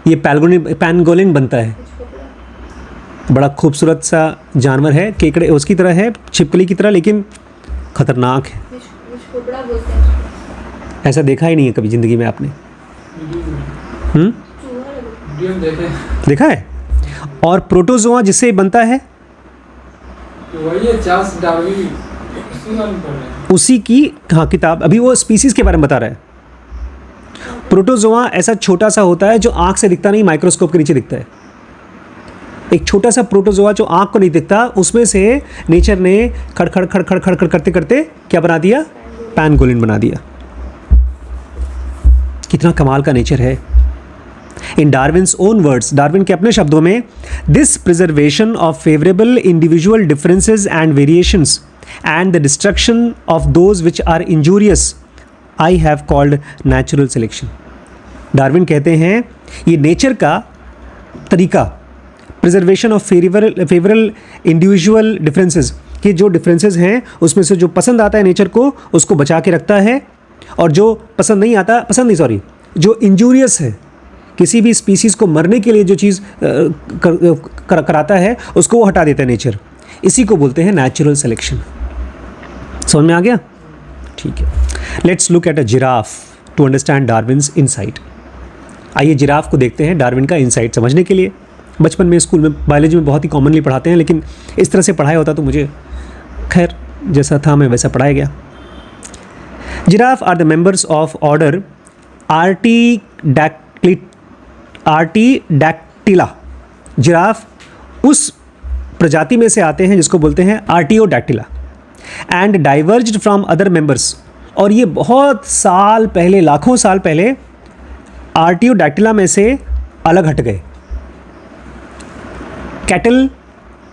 ये पैनगोलिन बनता है, बड़ा खूबसूरत सा जानवर है, केकड़े उसकी तरह है, छिपकली की तरह, लेकिन खतरनाक है। खोपड़ा बोलते हैं उसको। ऐसा देखा ही नहीं है कभी ज़िंदगी में आपने? चूहा लगता देखा है? और प्रोटोजोआ जिससे बनता है वही है, चार्ल्स डार्विन उसी नाम पर है। उसी की, हाँ, किताब। अभी वो स्पीसीज़ के बारे में बता रहा है। प्रोटोजोआ ऐसा छोटा सा होता है जो आँख से दिखता नहीं, माइक्रोस्कोप के नीचे दिखता है। एक छोटा सा प्रोटोजोआ जो आँख को नहीं दिखता, उसमें से नेचर ने खड़खड़ खड़खड़ खड़खड़ करते करते क्या बना दिया? पैनगोलिन बना दिया। कितना कमाल का नेचर है। In Darwin's own words, Darwin के अपने शब्दों में, this preservation of favourable individual differences and variations and the destruction of those which are injurious I have called natural selection. Darwin कहते हैं ये नेचर का तरीका, preservation of favourable individual differences, कि जो डिफरेंसेस हैं उसमें से जो पसंद आता है नेचर को, उसको बचा के रखता है, और जो पसंद नहीं आता, जो इंजूरियस है, किसी भी स्पीसीज़ को मरने के लिए जो चीज़ कराता है, उसको वो हटा देता है नेचर। इसी को बोलते हैं नेचुरल सिलेक्शन। समझ में आ गया? ठीक है, let's look at a giraffe to understand Darwin's insight. आइए जिराफ को देखते हैं डार्विन का इनसाइट समझने के लिए। बचपन में स्कूल में बायोलॉजी में बहुत ही कॉमनली पढ़ाते हैं, लेकिन इस तरह से पढ़ाया होता तो मुझे, खैर जैसा था मैं वैसा पढ़ाया गया। Giraffe are the members of order Artiodactyla. Giraffe उस प्रजाति में से आते हैं जिसको बोलते हैं Artiodactyla, and diverged from other members. और ये बहुत साल पहले, लाखों साल पहले आर्टियोडैक्टिला में से अलग हट गए। Cattle,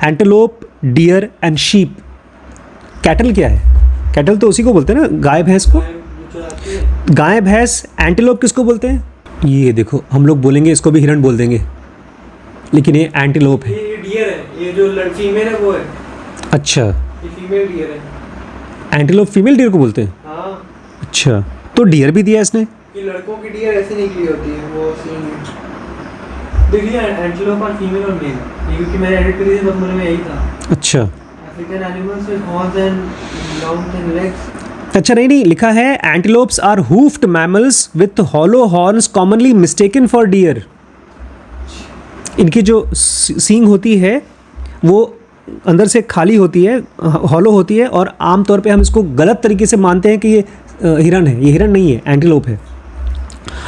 antelope, deer and sheep. Cattle क्या है? कैटल तो उसी को बोलते हैं ना, गाय भैंस को। गाय भैंस। एंटेलोप किसको बोलते हैं? ये देखो, हम लोग बोलेंगे इसको भी हिरण बोल देंगे, लेकिन ये एंटेलोप है। ये डियर है, ये जो फीमेल है वो है। अच्छा, ये फीमेल डियर है। एंटेलोप फीमेल डियर को बोलते हैं? हाँ, अच्छा, तो डियर भी दिया इसने। ये लड़कों की डियर ऐसे निकली होती है, वो सीन देखिए, एंटीलोप और फीमेल और मेल, ये क्योंकि मैंने एडिट करी थी तब मेरे में यही था। अच्छा, African animals with horns and long and legs. अच्छा, नहीं लिखा है antelopes are hoofed mammals with hollow horns commonly mistaken for deer. इनकी जो सींग होती है वो अंदर से खाली होती है, हॉलो होती है, और आमतौर पे हम इसको गलत तरीके से मानते हैं कि ये हिरन है। ये हिरन नहीं है, एंटीलोप है।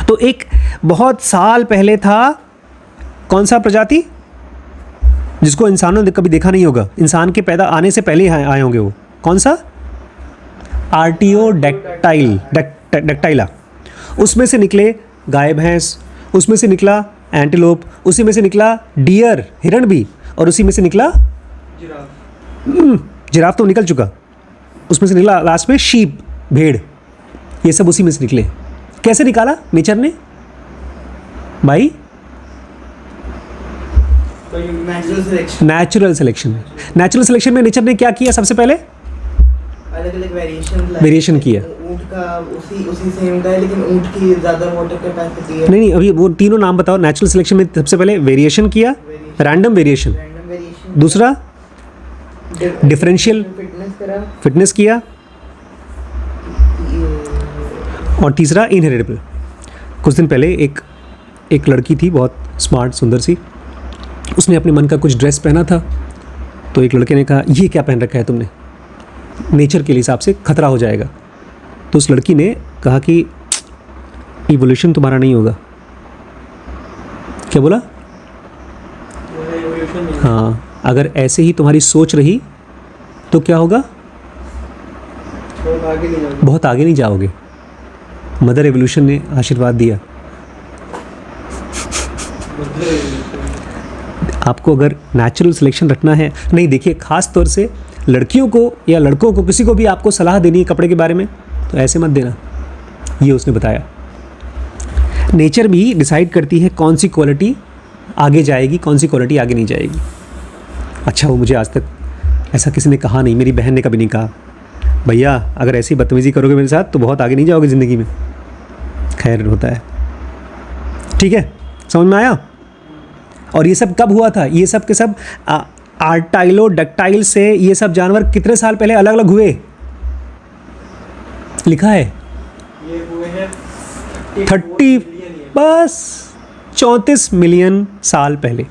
तो एक बहुत साल पहले था, कौन सा प्रजाति जिसको इंसानों ने कभी देखा नहीं होगा, इंसान के पैदा आने से पहले आए होंगे, वो कौन सा? आर्टियोडैक्टाइला। उसमें से निकले गाय भैंस, उसमें से निकला एंटीलोप, उसी में से निकला डियर, हिरण भी, और उसी में से निकला जिराफ तो निकल चुका, उसमें से निकला लास्ट में शीप, भेड़। ये सब उसी में से निकले। कैसे निकाला नेचर ने भाई? Natural selection. Natural selection. Natural selection में नेचर ने क्या किया? सबसे पहले अलग अलग वेरिएशन किया। ऊंट का उसी सेम का है, लेकिन ऊंट की ज्यादा वाटर कैपेसिटी है। नहीं, अभी वो तीनों नाम बताओ। नेचुरल सिलेक्शन में सबसे पहले वेरिएशन किया, रैंडम वेरिएशन, रैंडम वेरिएशन। दूसरा डिफरेंशियल फिटनेस किया, और तीसरा इनहेरिटेबल। कुछ दिन पहले एक लड़की थी, बहुत स्मार्ट सुंदर सी, उसने अपने मन का कुछ ड्रेस पहना था, तो एक लड़के ने कहा ये क्या पहन रखा है तुमने, नेचर के हिसाब से खतरा हो जाएगा। तो उस लड़की ने कहा कि इवोल्यूशन तुम्हारा नहीं होगा। क्या बोला? हाँ, अगर ऐसे ही तुम्हारी सोच रही तो क्या होगा? बहुत आगे नहीं जाओगे। मदर एवोल्यूशन ने आशीर्वाद दिया। आपको अगर नेचुरल सिलेक्शन रखना है, नहीं देखिए, ख़ास तौर से लड़कियों को या लड़कों को, किसी को भी आपको सलाह देनी है कपड़े के बारे में, तो ऐसे मत देना। ये उसने बताया। नेचर भी डिसाइड करती है कौन सी क्वालिटी आगे जाएगी, कौन सी क्वालिटी आगे नहीं जाएगी। अच्छा, वो मुझे आज तक ऐसा किसी ने कहा नहीं, मेरी बहन ने कभी नहीं कहा भैया अगर ऐसी बदतमीज़ी करोगे मेरे साथ तो बहुत आगे नहीं जाओगे ज़िंदगी में। खैर, होता है। ठीक है, समझ में आया? और ये सब कब हुआ था? ये सब के सब आर्टाइलोडक्टाइल से ये सब जानवर कितने साल पहले अलग अलग हुए? लिखा है ये हुए हैं 30, बस 34 मिलियन साल पहले।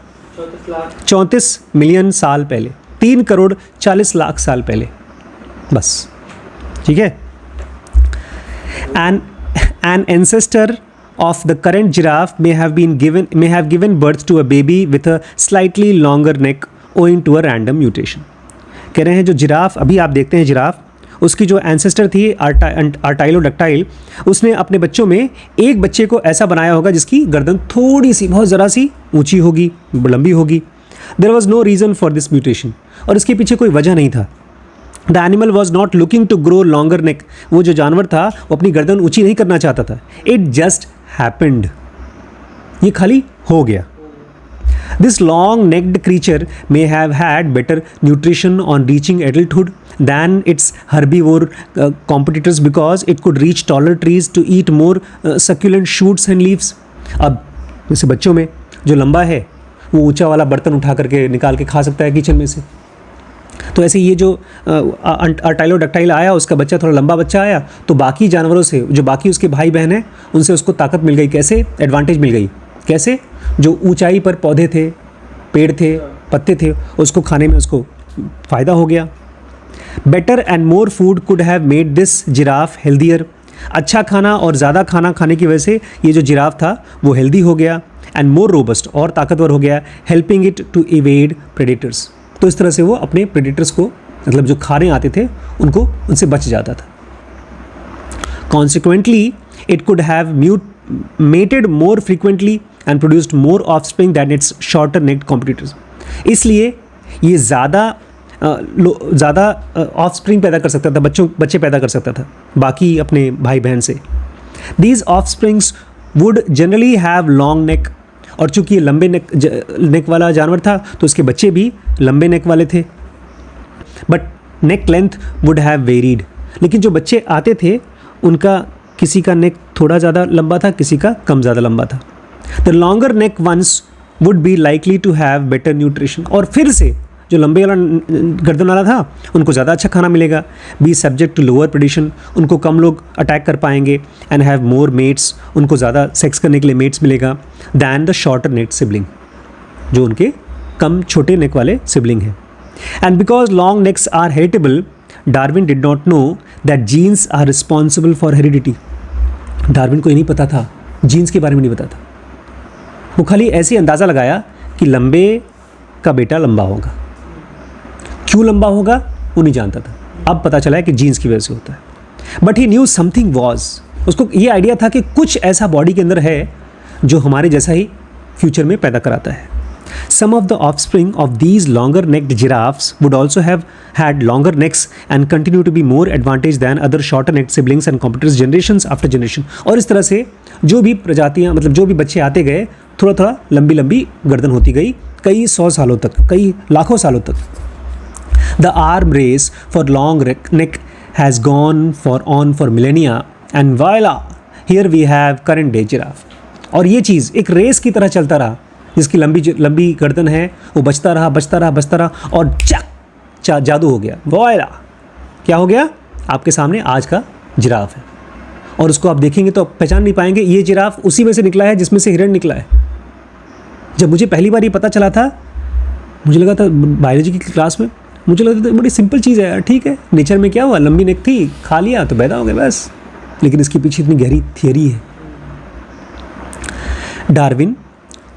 34 मिलियन साल पहले, 3 करोड़ 40 लाख साल पहले, बस। ठीक है। An ancestor of the current giraffe may have given birth to a baby with a slightly longer neck owing to a random mutation। कह रहे हैं जो जिराफ अभी आप देखते हैं, जिराफ, उसकी जो एंसेस्टर थी आर्टाइलोडक्टाइल, उसने अपने बच्चों में एक बच्चे को ऐसा बनाया होगा जिसकी गर्दन थोड़ी सी, बहुत ज़रा सी ऊंची होगी, लंबी होगी। There was no reason for this mutation, और इसके पीछे कोई वजह नहीं था। The animal was not looking to grow longer neck, वो जो जानवर था वो अपनी गर्दन ऊंची नहीं करना चाहता था। इट जस्ट हैपेंड, ये खाली हो गया। This long necked creature may have had better nutrition on reaching adulthood than its herbivore competitors because it could reach taller trees to eat more succulent shoots and leaves. अब जैसे बच्चों में जो लंबा है वो ऊंचा वाला बर्तन उठा करके निकाल के खा सकता है किचन में से, तो ऐसे ये जो आर्टाइलोडक्टाइल आया, उसका बच्चा थोड़ा लंबा बच्चा आया, तो बाकी जानवरों से, जो बाकी उसके भाई बहन हैं, उनसे उसको ताकत मिल गई। कैसे? एडवांटेज मिल गई। कैसे? जो ऊंचाई पर पौधे थे, पेड़ थे, पत्ते थे, उसको खाने में उसको फ़ायदा हो गया। Better and more food could have made this giraffe healthier. अच्छा खाना और ज़्यादा खाना खाने की वजह से ये जो जिराफ था वो हेल्दी हो गया, एंड मोर रोबस्ट, और ताकतवर हो गया, helping it to evade predators. तो इस तरह से वो अपने प्रेडेटर्स को, मतलब जो खाने आते थे उनको, उनसे बच जाता था। Consequently it could have mated more frequently and produced more offspring that its shorter necked competitors. इसलिए ये ज़्यादा ऑफस्प्रिंग पैदा कर सकता था, बच्चे पैदा कर सकता था बाकी अपने भाई बहन से। These offsprings would generally have long neck, और चूंकि ये लंबे नेक वाला जानवर था तो उसके बच्चे भी लंबे नेक वाले थे। But neck length would have varied, लेकिन जो बच्चे आते थे उनका किसी का नेक थोड़ा ज़्यादा लंबा था, किसी का कम ज़्यादा लंबा था। The longer neck ones would be likely to have better nutrition, और फिर से जो लंबे वाला गर्दन वाला था उनको ज़्यादा अच्छा खाना मिलेगा। बी सब्जेक्ट टू लोअर प्रेडिशन, उनको कम लोग अटैक कर पाएंगे। एंड हैव मोर मेट्स, उनको ज़्यादा सेक्स करने के लिए मेट्स मिलेगा। Than the shorter neck sibling, जो उनके कम छोटे नेक वाले सिबलिंग हैं। And because long necks are heritable, Darwin did not know that genes are responsible for heredity. Darwin को ये नहीं पता था, जीन्स के बारे में नहीं पता था। वो खाली ऐसे अंदाज़ा लगाया कि लंबे का बेटा लंबा होगा। क्यों लंबा होगा वो नहीं जानता था, अब पता चला है कि जीन्स की वजह से होता है। But he new something was, उसको ये आइडिया था कि कुछ ऐसा बॉडी के अंदर है जो हमारे जैसा ही फ्यूचर में पैदा कराता है। Some of the offspring of these longer necked giraffes would also have had longer necks and continue to be more advantaged than other shorter necked siblings and competitors generations after generation. और इस तरह से जो भी प्रजातियां, मतलब जो भी बच्चे आते गए, थोड़ा थोड़ा लंबी लंबी गर्दन होती गई, कई 100 सालों तक, कई लाखों सालों तक. The arm race for long neck has gone on for millennia, and voila, here we have current day giraffe. और ये चीज़ एक रेस की तरह चलता रहा, जिसकी लंबी गर्दन है, वो बचता रहा और जादू हो गया. वॉयला, क्या हो गया? आपके सामने आज का जिराफ है. और उसको आप देखेंगे तो आप पहचान नहीं पाएंगे, ये जिराफ उसी में से निकला है जिसमें से हिरण निकला है. जब मुझे पहली बार ये पता चला था, मुझे लगा था बायोलॉजी की क्लास में, मुझे लगता था बड़ी सिंपल चीज़ है यार, ठीक है, नेचर में क्या हुआ, लंबी नेक थी, खा लिया तो पैदा हो गए बस. लेकिन इसके पीछे इतनी गहरी थियरी है. Darwin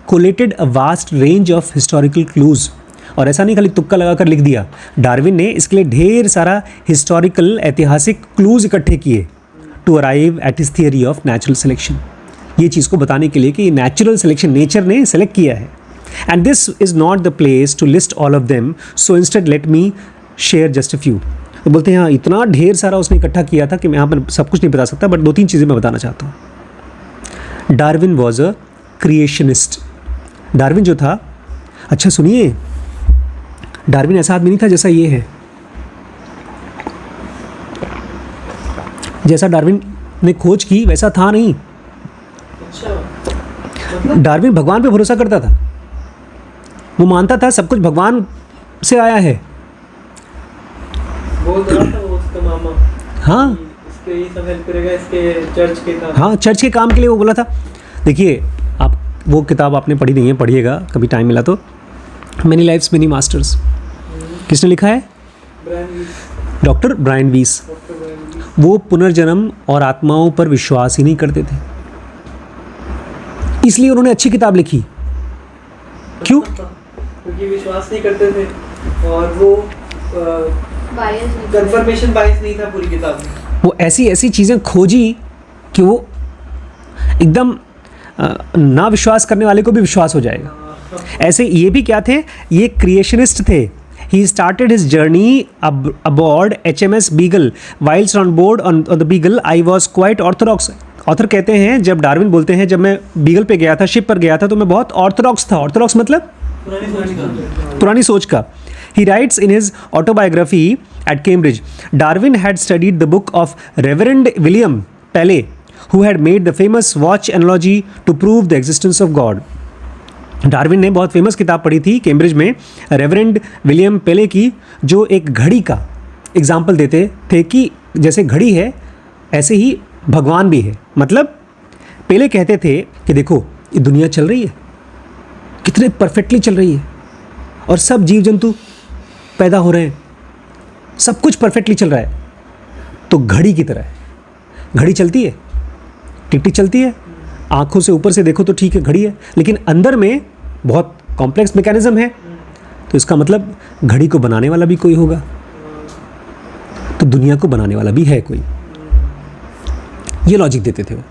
collated a vast range of historical clues. और ऐसा नहीं खाली तुक्का लगाकर लिख दिया, डार्विन ने इसके लिए ढेर सारा हिस्टोरिकल ऐतिहासिक क्लूज इकट्ठे किए to arrive at his theory of natural selection. ये चीज़ को बताने के लिए कि ये नेचुरल सिलेक्शन नेचर ने सेलेक्ट किया है. And this is not the place to list all of them, so instead let me share just a few. तो बोलते हैं हाँ, इतना ढेर सारा उसने इकट्ठा किया था कि मैं यहाँ पर सब कुछ नहीं बता सकता, बट 2-3 चीज़ें मैं बताना चाहता हूँ. Darwin was a creationist. Darwin जो था, अच्छा सुनिए, डार्विन ऐसा आदमी नहीं था जैसा ये है. जैसा डार्विन ने खोज की वैसा था नहीं. डार्विन भगवान पे भरोसा करता था. वो मानता था सब कुछ भगवान से आया है. बोल रहा था वो उसका मामा, हाँ, इसके ये सब हेल्प करेगा, इसके चर्च के काम. हाँ, चर्च के काम के लिए वो बोला था. देखिए, आप वो किताब आपने पढ़ी नहीं है, पढ़िएगा कभी टाइम मिला तो. Many lives many masters. किसने लिखा है? डॉक्टर ब्रायन वीस. वो पुनर्जन्म और आत्माओं पर विश्वास ही नहीं करते थे, इसलिए उन्होंने अच्छी किताब लिखी. क्यों? क्योंकि विश्वास नहीं करते थे और वो कंफर्मेशन बायस नहीं था पूरी किताब में. वो ऐसी चीज़ें खोजी कि वो एकदम ना विश्वास करने वाले को भी विश्वास हो जाएगा. ऐसे ये भी क्या थे? ये क्रिएशनिस्ट थे. He started his journey aboard HMS Beagle. Whilst on board on the Beagle, I was quite orthodox. Author कहते हैं, जब डार्विन बोलते हैं, जब मैं बीगल पे गया था, शिप पर गया था, तो मैं बहुत ऑर्थोडॉक्स था. ऑर्थोडॉक्स मतलब पुरानी सोच का. He writes in his autobiography at Cambridge, Darwin had studied the book of Reverend William Paley, who had made the famous watch analogy to prove the existence of God. Darwin ने बहुत famous किताब पढ़ी थी Cambridge में, reverend William पेले की, जो एक घड़ी का एग्जाम्पल देते थे कि जैसे घड़ी है ऐसे ही भगवान भी है. मतलब पेले कहते थे कि देखो ये दुनिया चल रही है, कितने परफेक्टली चल रही है, और सब जीव जंतु पैदा हो रहे हैं, सब कुछ परफेक्टली चल रहा है, तो घड़ी की तरह है. घड़ी चलती है, टिक टिक चलती है, आँखों से ऊपर से देखो तो ठीक है, घड़ी है, लेकिन अंदर में बहुत कॉम्प्लेक्स मैकेनिज्म है. तो इसका मतलब घड़ी को बनाने वाला भी कोई होगा, तो दुनिया को बनाने वाला भी है कोई. ये लॉजिक देते थे वो.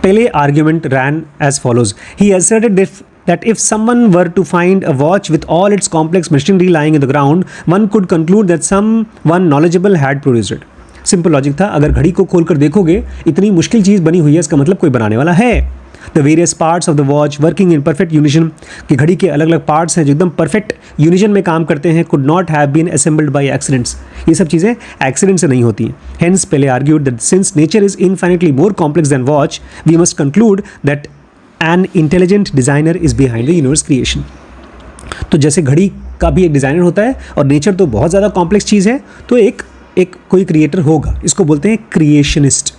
Paley argument ran as follows. He asserted that if someone were to find a watch with all its complex machinery lying in the ground, one could conclude that someone knowledgeable had produced it. Simple logic था, अगर घड़ी को खोल कर देखोगे, इतनी मुश्किल चीज़ बनी हुई है, इसका मतलब कोई बनाने वाला है. The various parts of the watch working in perfect unison, कि घड़ी के अलग अलग पार्ट्स हैं जो एकदम परफेक्ट यूनिशन में काम करते हैं, could not have been assembled by accidents. ये सब चीज़ें एक्सीडेंट से नहीं होती हैं. Hence Paley argued that since nature is infinitely more complex than watch, we must conclude that an intelligent designer is behind the universe creation. तो जैसे घड़ी का भी एक डिज़ाइनर होता है और नेचर तो बहुत ज़्यादा कॉम्प्लेक्स चीज़ है, तो एक कोई क्रिएटर होगा. इसको बोलते हैं क्रिएशनिस्ट.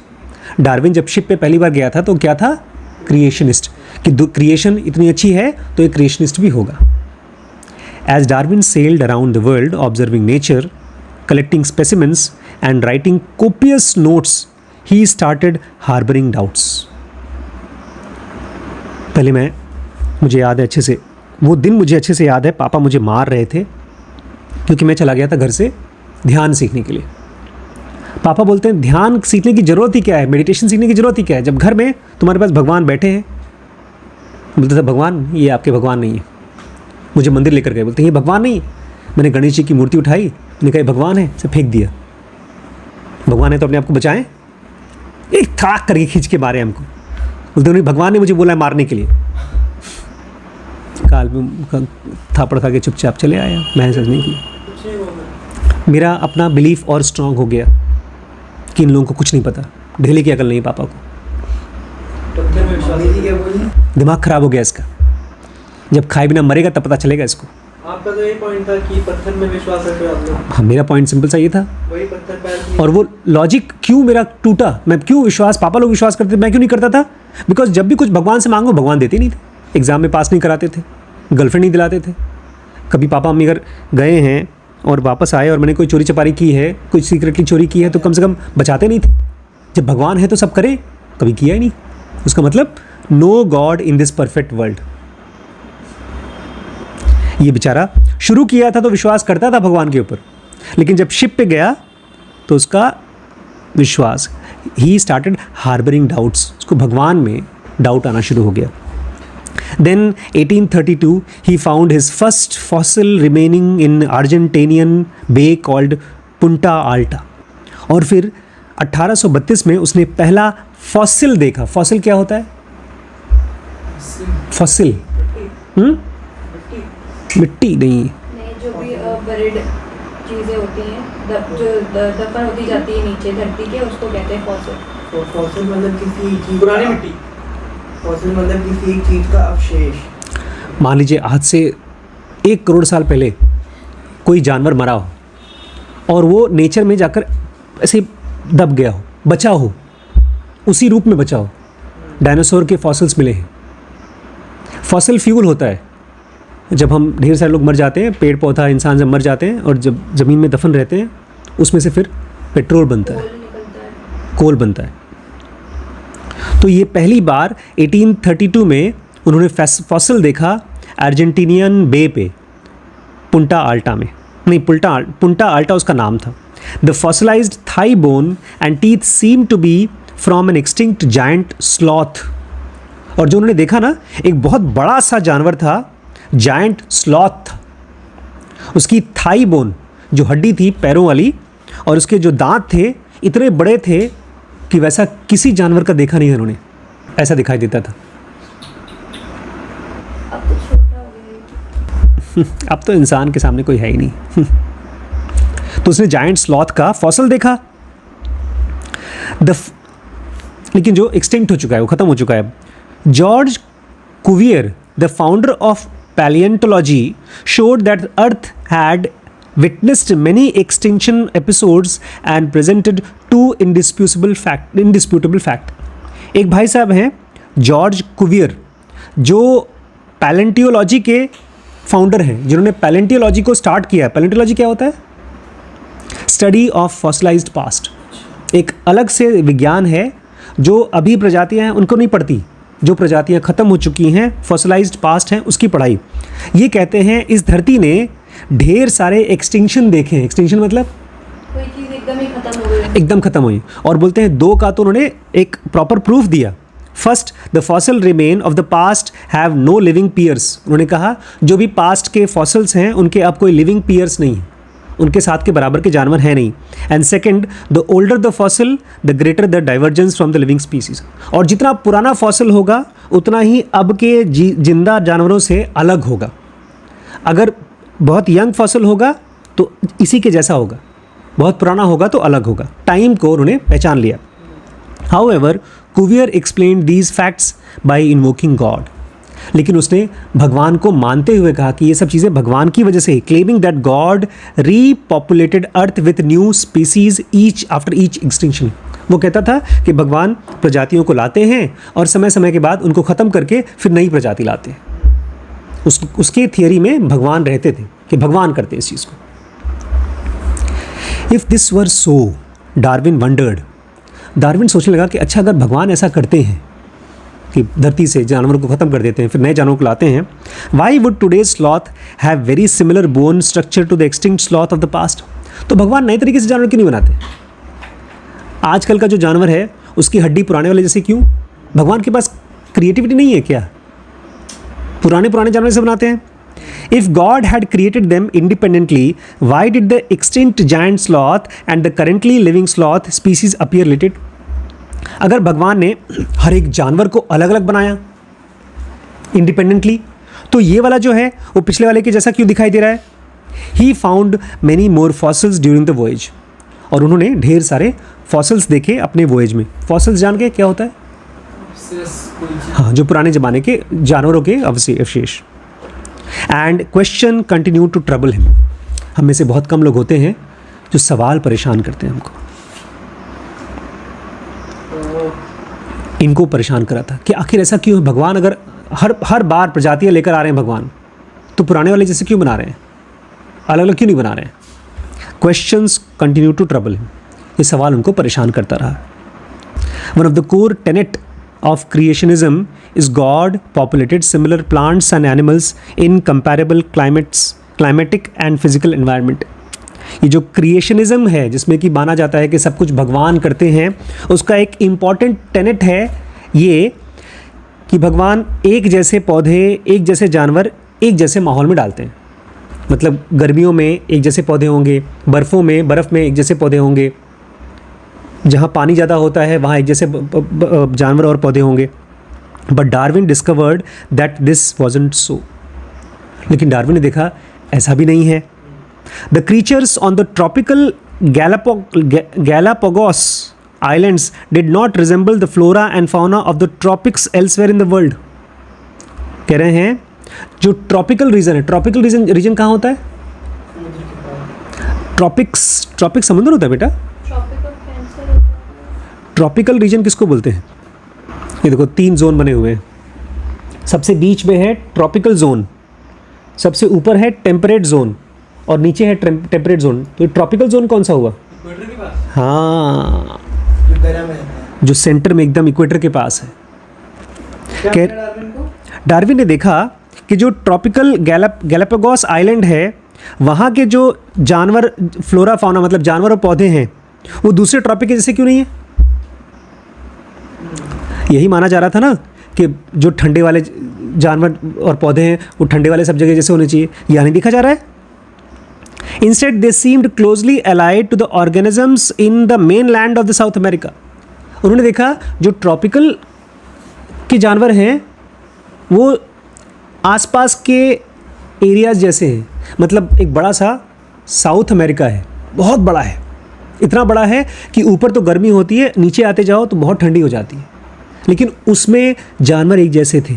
डार्विन जब शिप पे पहली बार गया था तो क्या था? क्रिएशनिस्ट, कि क्रिएशन इतनी अच्छी है तो एक क्रिएशनिस्ट भी होगा. As Darwin sailed around the world observing nature, collecting specimens and writing copious notes, he started harbouring doubts. पहले मुझे याद है अच्छे से, वो दिन मुझे अच्छे से याद है, पापा मुझे मार रहे थे क्योंकि मैं चला गया था घर से ध्यान सीखने के लिए. पापा बोलते हैं ध्यान सीखने की ज़रूरत ही क्या है, मेडिटेशन सीखने की ज़रूरत ही क्या है, जब घर में तुम्हारे पास भगवान बैठे हैं. बोलता था भगवान ये आपके भगवान नहीं है। मुझे मंदिर लेकर गए, बोलते ये भगवान नहीं है। मैंने गणेश जी की मूर्ति उठाई, मैंने कहा भगवान है, से फेंक दिया। भगवान है तो अपने आप को बचाएं, एक थाक करके खींच के मारे हमको। बोलते नहीं भगवान ने मुझे बोला है मारने के लिए। काल में थापड़ खा के चुपचाप चले आया, मैं सच नहीं की। मेरा अपना बिलीफ और स्ट्रांग हो गया कि इन लोगों को कुछ नहीं पता, ढेले की अकल नहीं पापा को। दिमाग खराब हो गया इसका, जब खाए बिना मरेगा तब पता चलेगा इसको। आपका तो यही पॉइंट था कि पत्थर में विश्वास रखो आप लोग। हाँ मेरा पॉइंट सिंपल सा ये था, वही पत्थर पैर और वो लॉजिक क्यों मेरा टूटा। मैं क्यों विश्वास, पापा लोग विश्वास करते थे, मैं क्यों नहीं करता था? बिकॉज जब भी कुछ भगवान से मांगो भगवान देते नहीं थे, एग्जाम में पास नहीं कराते थे, गर्लफ्रेंड नहीं दिलाते थे। कभी पापा मम्मी अगर गए हैं और वापस आए और मैंने कोई चोरी चपारी की है, कुछ सीक्रेटली चोरी की है, तो कम से कम बचाते नहीं थे। जब भगवान है तो सब करें, कभी किया ही नहीं। उसका मतलब no God in this perfect world. ये बेचारा शुरू किया था तो विश्वास करता था भगवान के ऊपर, लेकिन जब शिप पे गया तो उसका विश्वास, ही स्टार्टेड हार्बरिंग डाउट्स, उसको भगवान में डाउट आना शुरू हो गया। Then 1832 he found his first fossil remaining in Argentinian bay called Punta Alta। और फिर 1832 में उसने पहला फॉसिल देखा। फॉसिल क्या होता है? फॉसिल मिट्टी नहीं, जो भी बरीड चीजें होती हैं, जो दफन होती जाती है नीचे धरती के, उसको कहते हैं फॉसिल। फॉसिल मतलब किसी चीज, पुरानी मिट्टी। फॉसिल मतलब किसी एक चीज का अवशेष। मान लीजिए आज से 1 करोड़ साल पहले कोई जानवर मरा हो और वो नेचर में जाकर ऐसे दब गया हो, बचा हो, उसी रूप में बचा हो। डायनासोर के फॉसिल्स मिले हैं। फॉसिल फ्यूल होता है, जब हम ढेर सारे लोग मर जाते हैं, पेड़ पौधा इंसान जब मर जाते हैं और जब ज़मीन में दफन रहते हैं, उसमें से फिर पेट्रोल बनता है, कोल बनता है। तो ये पहली बार 1832 में उन्होंने फॉसिल देखा अर्जेंटीनियन बे पे, पुंटा आल्टा में। नहीं, पुंटा आल्टा उसका नाम था। The fossilised thigh bone and teeth seem to be from an extinct giant sloth. और जो उन्होंने देखा ना, एक बहुत बड़ा सा जानवर था, जायंट स्लॉथ था। उसकी थाई बोन, जो हड्डी थी पैरों वाली, और उसके जो दांत थे इतने बड़े थे कि वैसा किसी जानवर का देखा नहीं है उन्होंने, ऐसा दिखाई देता था। अब तो छोटा हो गया। अब तो इंसान के सामने कोई है ही नहीं। तो उसने जायंट स्लॉथ का फॉसिल देखा। लेकिन जो एक्सटिंक्ट हो चुका है, वो खत्म हो चुका है। George Cuvier, the founder of palaeontology, showed that Earth had witnessed many extinction episodes and presented two indisputable fact। एक भाई साहब हैं जॉर्ज कुवियर, जो पैलेंटियोलॉजी के फाउंडर हैं, जिन्होंने पैलेंटियोलॉजी को स्टार्ट किया। पैलेंटियोलॉजी क्या होता है? Study of fossilised past. एक अलग से विज्ञान है जो अभी प्रजातियां हैं उनको नहीं पढ़ती, जो प्रजातियां ख़त्म हो चुकी हैं, फॉसिलाइज्ड पास्ट हैं, उसकी पढ़ाई। ये कहते हैं इस धरती ने ढेर सारे एक्सटिंक्शन देखे हैं। एक्सटिंक्शन मतलब कोई चीज़ एकदम ही खत्म हो गई, एकदम खत्म हुई। और बोलते हैं 2 का तो उन्होंने एक प्रॉपर प्रूफ दिया। First, the fossil remain of the past have no living peers. उन्होंने कहा जो भी पास्ट के फॉसिल्स हैं उनके अब कोई लिविंग पीयर्स नहीं है, उनके साथ के बराबर के जानवर हैं नहीं। And second, the older the fossil the greater the divergence from the living species. और जितना पुराना फॉसिल होगा उतना ही अब के जिंदा जानवरों से अलग होगा। अगर बहुत यंग फॉसिल होगा तो इसी के जैसा होगा, बहुत पुराना होगा तो अलग होगा। टाइम को उन्होंने पहचान लिया। However, Cuvier explained these facts by invoking God. लेकिन उसने भगवान को मानते हुए कहा कि ये सब चीज़ें भगवान की वजह से, claiming that God repopulated Earth with new species each after each extinction. वो कहता था कि भगवान प्रजातियों को लाते हैं और समय समय के बाद उनको ख़त्म करके फिर नई प्रजाति लाते हैं। उसके थियरी में भगवान रहते थे कि भगवान करते इस चीज़ को। If this were so, Darwin wondered. Darwin सोचने लगा कि अच्छा अगर भगवान ऐसा करते हैं कि धरती से जानवरों को ख़त्म कर देते हैं फिर नए जानवरों को लाते हैं, why would today's sloth have very similar bone structure to the extinct sloth of the past. तो भगवान नए तरीके से जानवर क्यों नहीं बनाते? आजकल का जो जानवर है उसकी हड्डी पुराने वाले जैसे क्यों? भगवान के पास क्रिएटिविटी नहीं है क्या? पुराने जानवर से बनाते हैं. If God had created them independently, why did the extinct giant sloth and the currently living sloth species appear related? अगर भगवान ने हर एक जानवर को अलग अलग बनाया इंडिपेंडेंटली, तो ये वाला जो है वो पिछले वाले के जैसा क्यों दिखाई दे रहा है? He found many more fossils during the voyage. और उन्होंने ढेर सारे फॉसिल्स देखे अपने वोएज में. फॉसिल्स जान के क्या होता है? हाँ, जो पुराने ज़माने के जानवरों के अवशेष. And question continue to trouble him. हम में से बहुत कम लोग होते हैं जो सवाल परेशान करते हैं हमको. इनको परेशान करा था कि आखिर ऐसा क्यों है? भगवान अगर हर बार प्रजातियाँ लेकर आ रहे हैं भगवान, तो पुराने वाले जैसे क्यों बना रहे हैं? अलग अलग क्यों नहीं बना रहे हैं? Questions continue to trouble him. ये सवाल उनको परेशान करता रहा. One of the core tenet of creationism is God populated similar plants and animals in comparable climatic and physical environment. ये जो क्रिएशनिज्म है जिसमें कि माना जाता है कि सब कुछ भगवान करते हैं, उसका एक इम्पॉर्टेंट टेनेट है ये कि भगवान एक जैसे पौधे, एक जैसे जानवर, एक जैसे माहौल में डालते हैं. मतलब गर्मियों में एक जैसे पौधे होंगे, बर्फ़ में एक जैसे पौधे होंगे, जहाँ पानी ज़्यादा होता है वहाँ एक जैसे जानवर और पौधे होंगे. But Darwin discovered that this wasn't so. लेकिन डार्विन ने देखा ऐसा भी नहीं है. The creatures on the tropical Galapagos islands did not resemble the flora and fauna of the tropics elsewhere in the world. कह रहे हैं जो ट्रॉपिकल रीजन है, ट्रॉपिकल रीजन कहाँ होता है? ट्रॉपिक समुद्र होता है बेटा. ट्रॉपिकल रीजन किसको बोलते हैं? ये देखो 3 जोन बने हुए हैं. सबसे बीच में है ट्रॉपिकल जोन, सबसे ऊपर है टेम्परेट जोन और नीचे है टेम्परेट जोन. तो ट्रॉपिकल जोन कौन सा हुआ? इक्वेटर के पास. हाँ, जो गर्म है, जो सेंटर में एकदम इक्वेटर के पास है. क्या किया डार्विन को? डार्विन ने देखा कि जो ट्रॉपिकल गैलापागोस आइलैंड है वहाँ के जो जानवर, फ्लोरा फाउना मतलब जानवर और पौधे हैं, वो दूसरे ट्रॉपिक के जैसे क्यों नहीं है? यही माना जा रहा था ना कि जो ठंडे वाले जानवर और पौधे हैं वो ठंडे वाले सब जगह जैसे होने चाहिए. यह नहीं देखा जा रहा है. Instead they seemed closely allied to the organisms in the mainland of the South America. उन्होंने देखा जो ट्रॉपिकल के जानवर हैं वो आसपास के एरियाज जैसे हैं. मतलब एक बड़ा सा साउथ अमेरिका है, बहुत बड़ा है. इतना बड़ा है कि ऊपर तो गर्मी होती है, नीचे आते जाओ तो बहुत ठंडी हो जाती है. लेकिन उसमें जानवर एक जैसे थे.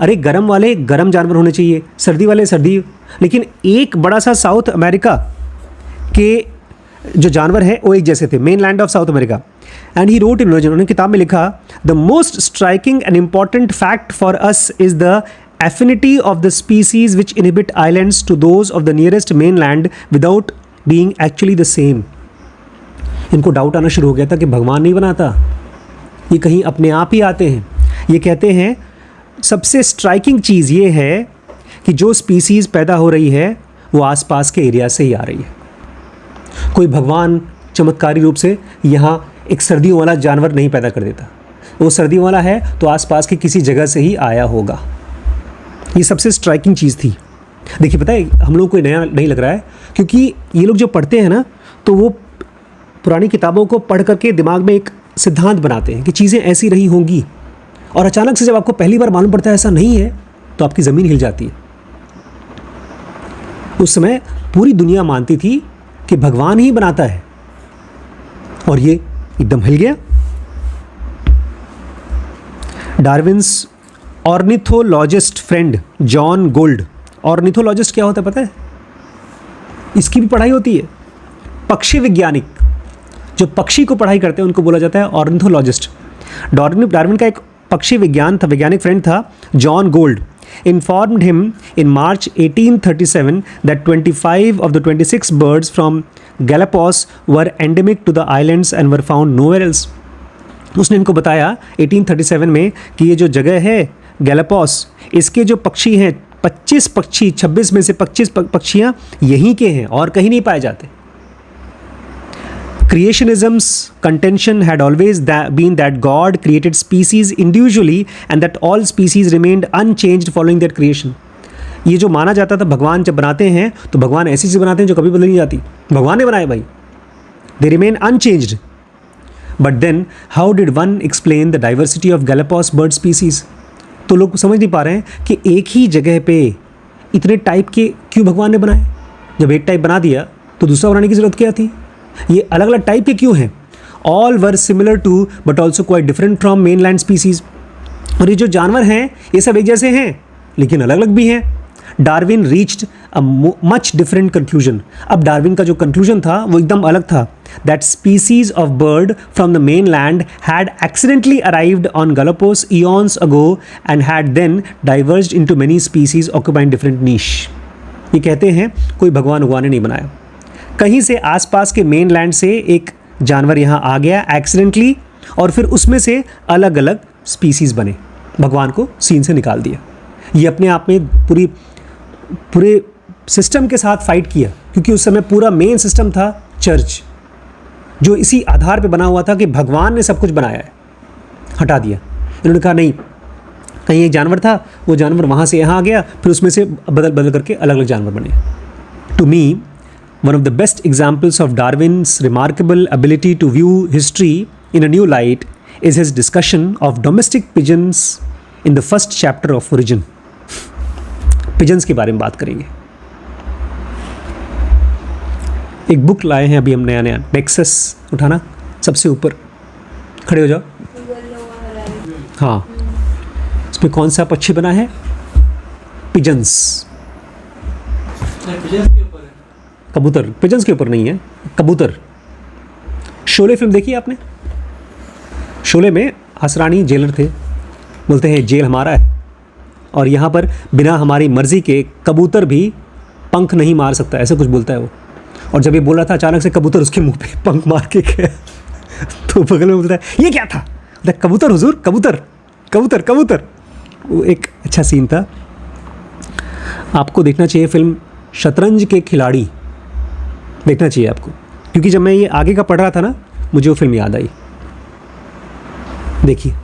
अरे गरम वाले गरम जानवर होने चाहिए, सर्दी वाले सर्दी. लेकिन एक बड़ा सा साउथ अमेरिका के जो जानवर हैं वो एक जैसे थे, mainland of South America. And he wrote in version, उन्होंने किताब में लिखा, the most striking and important fact for us is the affinity of the species which inhabit islands to those of the nearest mainland without being actually the same. इनको doubt आना शुरू हो गया था कि भगवान नहीं बनाता, ये कहीं अपने आप ही आते हैं. ये कहते हैं सबसे स्ट्राइकिंग चीज़ ये है कि जो स्पीसीज़ पैदा हो रही है वो आसपास के एरिया से ही आ रही है. कोई भगवान चमत्कारी रूप से यहाँ एक सर्दियों वाला जानवर नहीं पैदा कर देता. वो सर्दियों वाला है तो आसपास की किसी जगह से ही आया होगा. ये सबसे स्ट्राइकिंग चीज़ थी. देखिए पता है हम लोग को नया नहीं लग रहा है, क्योंकि ये लोग जो पढ़ते हैं ना तो वो पुरानी किताबों को पढ़ करके दिमाग में एक सिद्धांत बनाते हैं कि चीज़ें ऐसी रही होंगी, और अचानक से जब आपको पहली बार मालूम पड़ता है ऐसा नहीं है तो आपकी ज़मीन हिल जाती है. उस समय पूरी दुनिया मानती थी कि भगवान ही बनाता है, और ये एकदम हिल गया. Darwin's ornithologist friend John gold. Ornithologist क्या होता है पता है? इसकी भी पढ़ाई होती है. पक्षी वैज्ञानिक, जो पक्षी को पढ़ाई करते हैं उनको बोला जाता है ऑर्निथोलॉजिस्ट. डार्विन का एक पक्षी वैज्ञानिक फ्रेंड था John gold. informed him in March 1837 that 25 of the 26 birds from Galapagos were endemic to the islands and were found nowhere else. उसने इनको बताया 1837 में कि ये जो जगह है गैलापागोस, इसके जो पक्षी हैं 26 पक्षी, 26 में से 25 पक्षियाँ यहीं के हैं और कहीं नहीं पाए जाते. Creationism's contention had always been that God created species individually and that all species remained unchanged following their creation. ये जो माना जाता था भगवान जब बनाते हैं तो भगवान ऐसी चीज़ बनाते हैं जो कभी बदल नहीं जाती, भगवान ने बनाए भाई, they remain unchanged. But then how did one explain the diversity of Galapagos bird species? तो लोग समझ नहीं पा रहे हैं कि एक ही जगह पे इतने टाइप के क्यों भगवान ने बनाए। जब एक टाइप बना दिया तो दूसरा बनाने की ज़रूरत क्या थी? ये अलग अलग टाइप के क्यों हैं? All were similar to but also quite different from mainland species. और ये जो जानवर हैं ये सब एक जैसे हैं लेकिन अलग अलग भी हैं। Darwin reached a much different conclusion. अब डार्विन का जो कंक्लूजन था वो एकदम अलग था। That species of bird from the mainland had accidentally arrived on Galapagos aeons ago and had then diverged into many species occupying different niche. ये कहते हैं कोई भगवान भगवान ने नहीं बनाया, कहीं से आसपास के मेन लैंड से एक जानवर यहाँ आ गया एक्सीडेंटली और फिर उसमें से अलग अलग स्पीसीज बने, भगवान को सीन से निकाल दिया। ये अपने आप में पूरे सिस्टम के साथ फाइट किया क्योंकि उस समय पूरा मेन सिस्टम था चर्च, जो इसी आधार पे बना हुआ था कि भगवान ने सब कुछ बनाया है, हटा दिया। इन्होंने कहा नहीं, कहीं एक जानवर था, वो जानवर वहाँ से यहाँ आ गया, फिर उसमें से बदल बदल करके अलग अलग जानवर बने। To me one of the best examples of Darwin's remarkable ability to view history in a new light is his discussion of domestic pigeons in the first chapter of Origin. Pigeons के बारे में बात करेंगे। एक book लाए हैं अभी हम नया, नेक्सस उठाना, सबसे ऊपर खड़े हो जाओ। हाँ, इसमें कौन सा पक्षी बना है? पिजन्स। कबूतर, पिजन्स के ऊपर नहीं है, कबूतर। शोले फिल्म देखी आपने? शोले में असरानी जेलर थे, बोलते हैं जेल हमारा है और यहाँ पर बिना हमारी मर्जी के कबूतर भी पंख नहीं मार सकता, ऐसे कुछ बोलता है वो। और जब ये बोल रहा था अचानक से कबूतर उसके मुंह पे पंख मार के गया तो बगल में बोलता है ये क्या था? कबूतर हुजूर, कबूतर कबूतर कबूतर। वो एक अच्छा सीन था। आपको देखना चाहिए फिल्म शतरंज के खिलाड़ी, देखना चाहिए आपको, क्योंकि जब मैं ये आगे का पढ़ रहा था ना मुझे वो फिल्म याद आई। देखिए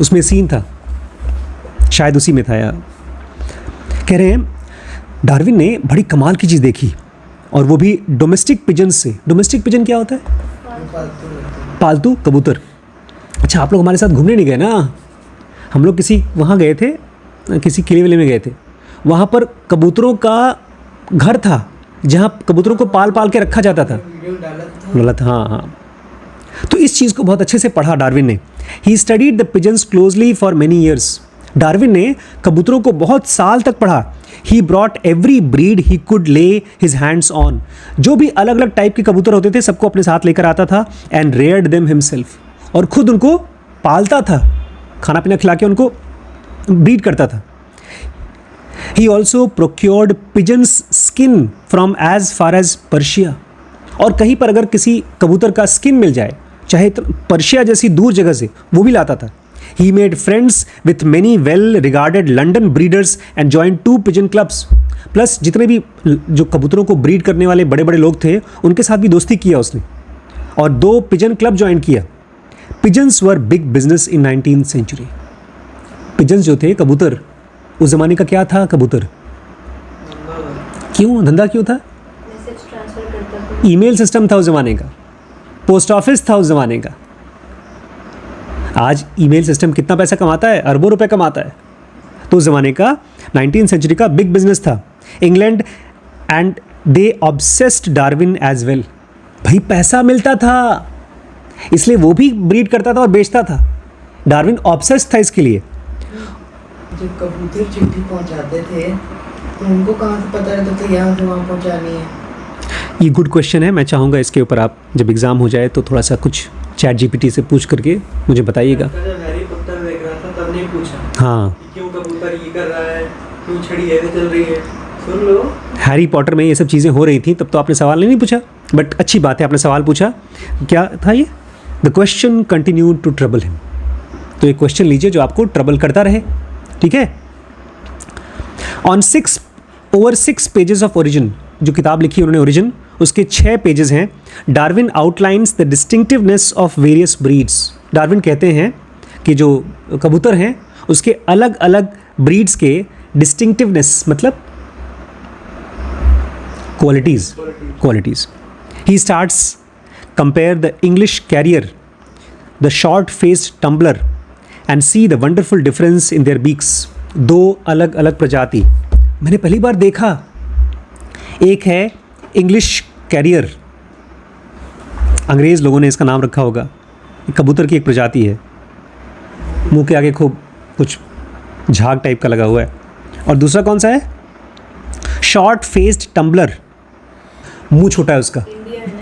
उसमें सीन था, शायद उसी में था यार। कह रहे हैं डार्विन ने बड़ी कमाल की चीज़ देखी और वो भी डोमेस्टिक पिजन से। डोमेस्टिक पिजन क्या होता है? पालतू कबूतर। अच्छा, आप लोग हमारे साथ घूमने नहीं गए ना? हम लोग किसी वहाँ गए थे, किसी किले विले में गए थे, वहाँ पर कबूतरों का घर था जहाँ कबूतरों को पाल पाल के रखा जाता था। गलत, हाँ। तो इस चीज़ को बहुत अच्छे से पढ़ा डार्विन ने। He studied the pigeons closely for many years. Darwin ने कबूतरों को बहुत साल तक पढ़ा। He brought every breed he could lay his hands on. जो भी अलग अलग टाइप के कबूतर होते थे सबको अपने साथ लेकर आता था। एंड रेयर्ड देम हिमसेल्फ, और खुद उनको पालता था, खाना पीना खिला के उनको ब्रीड करता था। He also procured pigeons skin from as far as Persia. और कहीं पर अगर किसी कबूतर का स्किन मिल जाए, चाहे तो पर्शिया जैसी दूर जगह से, वो भी लाता था। He made friends with many well-regarded London breeders and joined 2 pigeon clubs. Plus जितने भी जो कबूतरों को ब्रीड करने वाले बड़े बड़े लोग थे उनके साथ भी दोस्ती किया उसने और 2 पिजन क्लब ज्वाइन किया। Pigeons were big business in 19th century. Pigeons जो थे कबूतर, उस ज़माने का क्या था कबूतर? क्यों धंधा क्यों था? ईमेल सिस्टम था उस ज़माने का, पोस्ट ऑफिस था उस ज़माने का। आज ईमेल सिस्टम कितना पैसा कमाता है? अरबों रुपए कमाता है। तो उस ज़माने का 19th सेंचुरी का बिग बिजनेस था। England and they obsessed Darwin as well. भाई पैसा मिलता था इसलिए वो भी ब्रीड करता था और बेचता था। डार्विन ऑब्सेस्ड था इसके लिए। जब कबूतर चिट्ठी पहुंचाते थे तो उनको कहाँ से पता रहता था यहाँ से वहाँ पहुँचानी है? ये गुड क्वेश्चन है। मैं चाहूँगा इसके ऊपर आप जब एग्ज़ाम हो जाए तो थोड़ा सा कुछ चैट जीपीटी से पूछ करके मुझे बताइएगा। जब हैरी पॉटर देख रहा था तब नहीं पूछा हाँ, कि क्यों कबूतर ये कर रहा है, क्यों छड़ी ऐसे चल रही है। सुन लो, हैरी पॉटर में ये सब चीज़ें हो रही थी तब तो आपने सवाल नहीं पूछा, बट अच्छी बात है आपने सवाल पूछा। क्या था ये? The question continued to trouble him. तो एक क्वेश्चन लीजिए जो आपको ट्रबल करता रहे, ठीक है। ऑन 6 पेजेस ऑफ ओरिजिन, जो किताब लिखी उन्होंने ओरिजिन, उसके 6 पेजेस हैं। Darwin outlines the distinctiveness of various breeds. Darwin कहते हैं कि जो कबूतर हैं उसके अलग अलग ब्रीड्स के डिस्टिंक्टिवनेस मतलब qualities. He starts compare the English carrier, the short faced tumbler and see the wonderful difference in their beaks. 2 अलग अलग प्रजाति मैंने पहली बार देखा। एक है इंग्लिश कैरियर, अंग्रेज़ लोगों ने इसका नाम रखा होगा। कबूतर की एक प्रजाति है, मुंह के आगे खूब कुछ झाग टाइप का लगा हुआ है। और दूसरा कौन सा है? शॉर्ट फेस्ड टम्बलर, मुंह छोटा है उसका,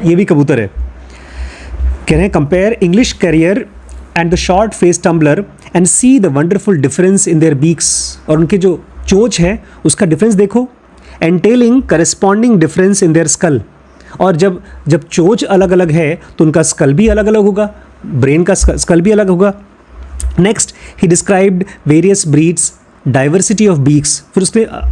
ये भी कबूतर है। कह रहे हैं compare English carrier and the short faced tumbler and see the wonderful difference in their beaks. और उनके जो चोंच है उसका डिफरेंस देखो। Entailing corresponding difference in their skull. और जब चोंच अलग अलग है तो उनका स्कल भी अलग अलग होगा, ब्रेन का स्कल भी अलग होगा। Next he described various breeds, diversity of beaks. फिर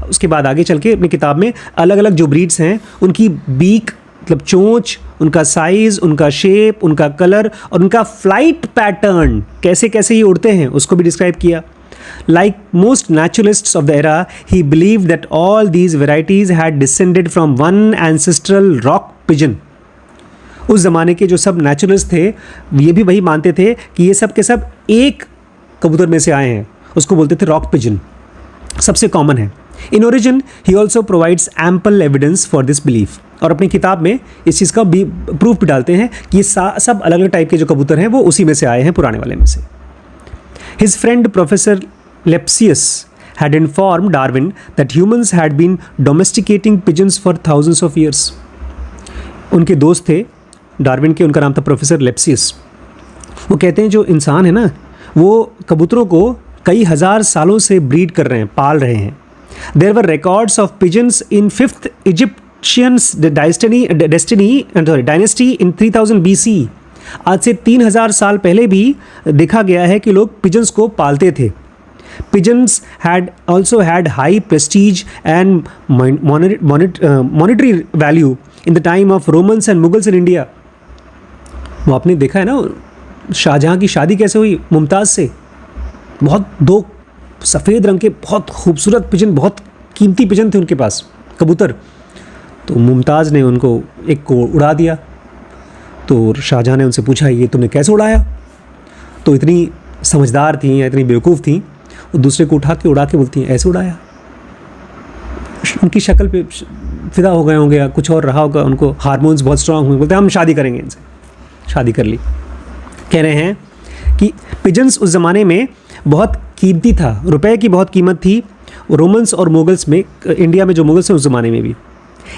उसके बाद आगे चल के अपनी किताब में अलग अलग जो ब्रीड्स हैं उनकी बीक मतलब चोंच, उनका साइज़, उनका शेप, उनका कलर और उनका फ्लाइट पैटर्न, कैसे कैसे ये उड़ते हैं उसको भी डिस्क्राइब किया। Like most naturalists of the era, he believed that all these varieties had descended from one ancestral rock pigeon. उस ज़माने के जो सब नेचुरलिस्ट थे ये भी वही मानते थे कि ये सब के सब एक कबूतर में से आए हैं, उसको बोलते थे रॉक पिजन, सबसे कॉमन है। In origin he also provides ample evidence for this belief. और अपनी किताब में इस चीज़ का भी प्रूफ भी डालते हैं कि ये सब अलग अलग टाइप के जो कबूतर हैं वो उसी में से आए हैं, पुराने वाले में से। His friend Professor Lepsius had informed Darwin that humans had been domesticating pigeons for thousands of years. उनके दोस्त थे डार्विन के, उनका नाम था प्रोफेसर लेप्सियस। वो कहते हैं जो इंसान है ना वो कबूतरों को कई हजार सालों से ब्रीड कर रहे हैं, पाल रहे हैं। There were records of pigeons in 5th Egyptian dynasty in 3000 BC. आज से 3000 साल पहले भी देखा गया है कि लोग पिजन्स को पालते थे। Pigeons had also had high prestige and monetary value in the time of Romans and Mughals in India. वो आपने देखा है ना शाहजहाँ की शादी कैसे हुई मुमताज़ से। बहुत 2 सफ़ेद रंग के बहुत खूबसूरत पिजन, बहुत कीमती पिजन थे उनके पास, कबूतर। तो मुमताज़ ने उनको एक को उड़ा दिया। तो शाहजहाँ ने उनसे पूछा ये तुमने कैसे उड़ाया? तो इतनी समझदार थी या इतनी बेवकूफ़ थी, वो दूसरे को उठा के उड़ा के बोलती हैं ऐसे उड़ाया। उनकी शक्ल पे फिदा हो गए होंगे या कुछ और रहा होगा, उनको हार्मोन्स बहुत स्ट्रांग हुए, बोलते हैं हम शादी करेंगे इनसे। शादी कर ली। कह रहे हैं कि पिजन्स उस ज़माने में बहुत कीमती था, रुपए की बहुत कीमत थी। रोमन्स और मुगल्स में, इंडिया में जो मुगल्स हैं उस ज़माने में भी।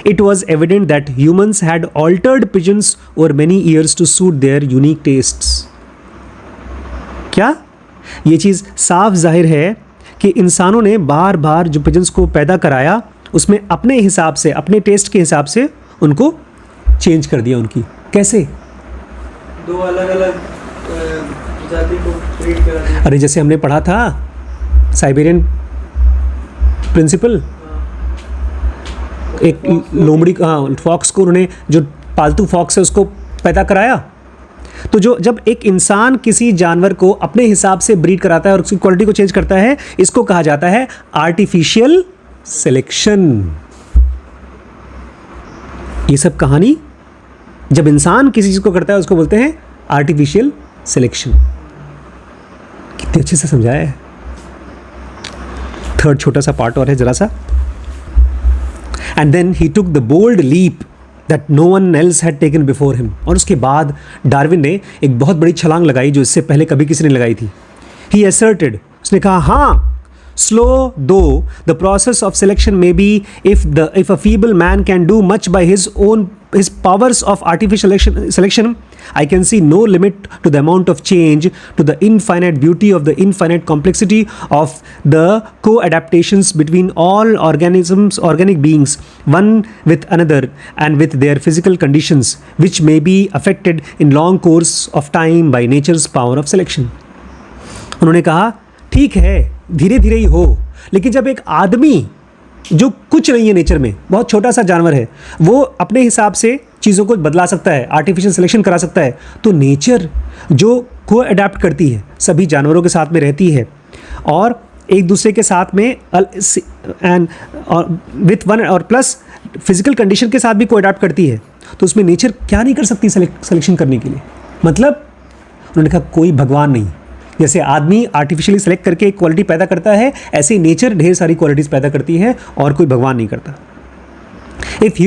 It was evident that humans had altered pigeons over many years to suit their unique tastes. क्या? ये चीज़ साफ जाहिर है कि इंसानों ने बार बार जो पिजन्स को पैदा कराया उसमें अपने हिसाब से, अपने टेस्ट के हिसाब से उनको चेंज कर दिया। उनकी कैसे? 2 अलग अलग प्रजाति को ब्रीड करा दिया। अरे जैसे हमने पढ़ा था साइबेरियन प्रिंसिपल, एक लोमड़ी, हाँ फॉक्स को उन्होंने जो पालतू फॉक्स है उसको पैदा कराया। तो जब एक इंसान किसी जानवर को अपने हिसाब से ब्रीड कराता है और उसकी क्वालिटी को चेंज करता है, इसको कहा जाता है आर्टिफिशियल सिलेक्शन। ये सब कहानी जब इंसान किसी चीज़ को करता है उसको बोलते हैं आर्टिफिशियल सिलेक्शन। कितने अच्छे से समझाया है। 3rd छोटा सा पार्ट और है जरा सा। And then he took the bold leap that no one else had taken before him. और उसके बाद डार्विन ने एक बहुत बड़ी छलांग लगाई जो इससे पहले कभी किसी ने लगाई थी। He asserted, उसने कहा हाँ, slow though the process of selection may be, if a feeble man can do much by his powers of artificial selection, I can see no limit to the amount of change, to the infinite beauty of the infinite complexity of the co-adaptations between all organic beings, one with another and with their physical conditions, which may be affected in long course of time by nature's power of selection. उन्होंने कहा ठीक है धीरे धीरे ही हो, लेकिन जब एक आदमी जो कुछ नहीं है नेचर में, बहुत छोटा सा जानवर है, वो अपने हिसाब से चीज़ों को बदला सकता है, आर्टिफिशियल सिलेक्शन करा सकता है। तो नेचर जो को अडेप्ट करती है, सभी जानवरों के साथ में रहती है और एक दूसरे के साथ में एंड विथ वन और प्लस फिजिकल कंडीशन के साथ भी को अडेप्ट करती है, तो उसमें नेचर क्या नहीं कर सकती सिलेक्शन करने के लिए? मतलब उन्होंने कहा कोई भगवान नहीं। जैसे आदमी आर्टिफिशियली सेलेक्ट करके एक क्वालिटी पैदा करता है, ऐसे ही नेचर ढेर सारी क्वालिटीज़ पैदा करती है और कोई भगवान नहीं करता। If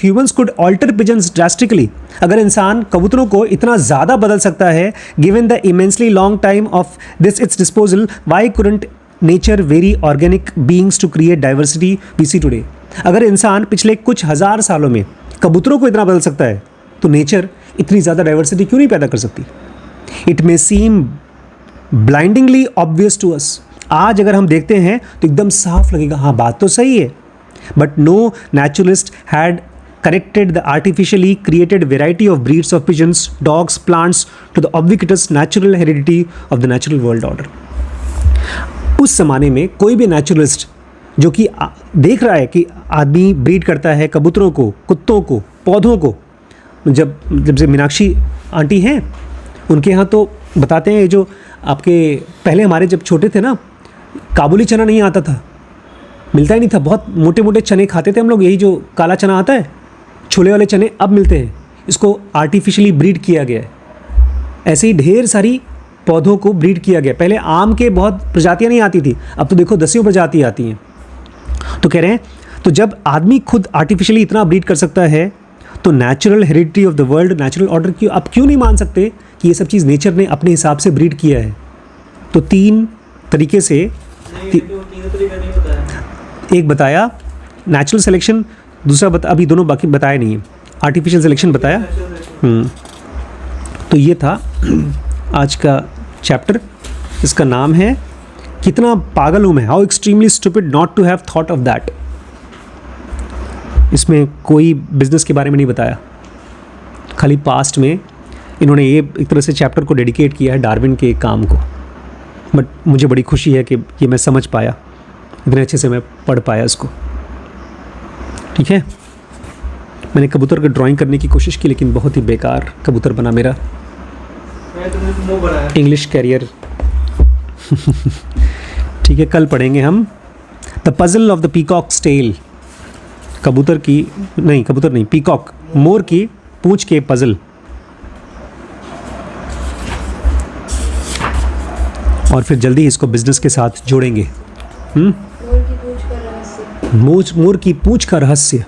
humans could alter pigeons drastically, अगर इंसान कबूतरों को इतना ज़्यादा बदल सकता है, given the immensely long time of this its disposal, why couldn't nature vary organic beings to create diversity we see today? अगर इंसान पिछले कुछ हज़ार सालों में कबूतरों को इतना बदल सकता है, तो नेचर इतनी ज़्यादा डाइवर्सिटी क्यों नहीं पैदा कर सकती? It may seem blindingly obvious to us. आज अगर हम देखते हैं तो एकदम साफ लगेगा, हाँ बात तो सही है, but no naturalist had connected the artificially created variety of breeds of pigeons, dogs, plants to the ubiquitous natural heredity of the natural world order. उस ज़माने में कोई भी नेचुरलिस्ट जो कि देख रहा है कि आदमी ब्रीड करता है कबूतरों को, कुत्तों को, पौधों को, जब से मीनाक्षी आंटी हैं उनके यहाँ तो बताते हैं, जो आपके पहले हमारे जब छोटे थे ना, काबुली चना नहीं आता था, मिलता ही नहीं था, बहुत मोटे मोटे चने खाते थे हम लोग, यही जो काला चना आता है, छोले वाले चने अब मिलते हैं, इसको आर्टिफिशियली ब्रीड किया गया है। ऐसे ही ढेर सारी पौधों को ब्रीड किया गया। पहले आम के बहुत प्रजातियां नहीं आती थी, अब तो देखो दसियों प्रजाति आती हैं। तो कह रहे हैं, तो जब आदमी खुद आर्टिफिशियली इतना ब्रीड कर सकता है, तो natural heredity of the world, natural order की आप क्यों नहीं मान सकते कि ये सब चीज़ नेचर ने अपने हिसाब से ब्रीड किया है? तो तीन तरीके से एक बताया नेचुरल सिलेक्शन, दूसरा अभी दोनों बाकी बताया नहीं है, आर्टिफिशियल सिलेक्शन बताया। तो ये था आज का चैप्टर, इसका नाम है कितना पागल हूँ मैं, how extremely stupid not to have thought of that. इसमें कोई बिजनेस के बारे में नहीं बताया, खाली पास्ट में इन्होंने ये एक तरह से चैप्टर को डेडिकेट किया है डार्विन के काम को। बट मुझे बड़ी खुशी है कि ये मैं समझ पाया, इतने अच्छे से मैं पढ़ पाया इसको। ठीक है, मैंने कबूतर का ड्राइंग करने की कोशिश की, लेकिन बहुत ही बेकार कबूतर बना मेरा इंग्लिश कैरियर। ठीक है, कल पढ़ेंगे हम the puzzle of the peacock's tail. कबूतर नहीं, पीकॉक, मोर की पूंछ के पजल। और फिर जल्दी इसको बिजनेस के साथ जोड़ेंगे। मोर की पूंछ का रहस्य।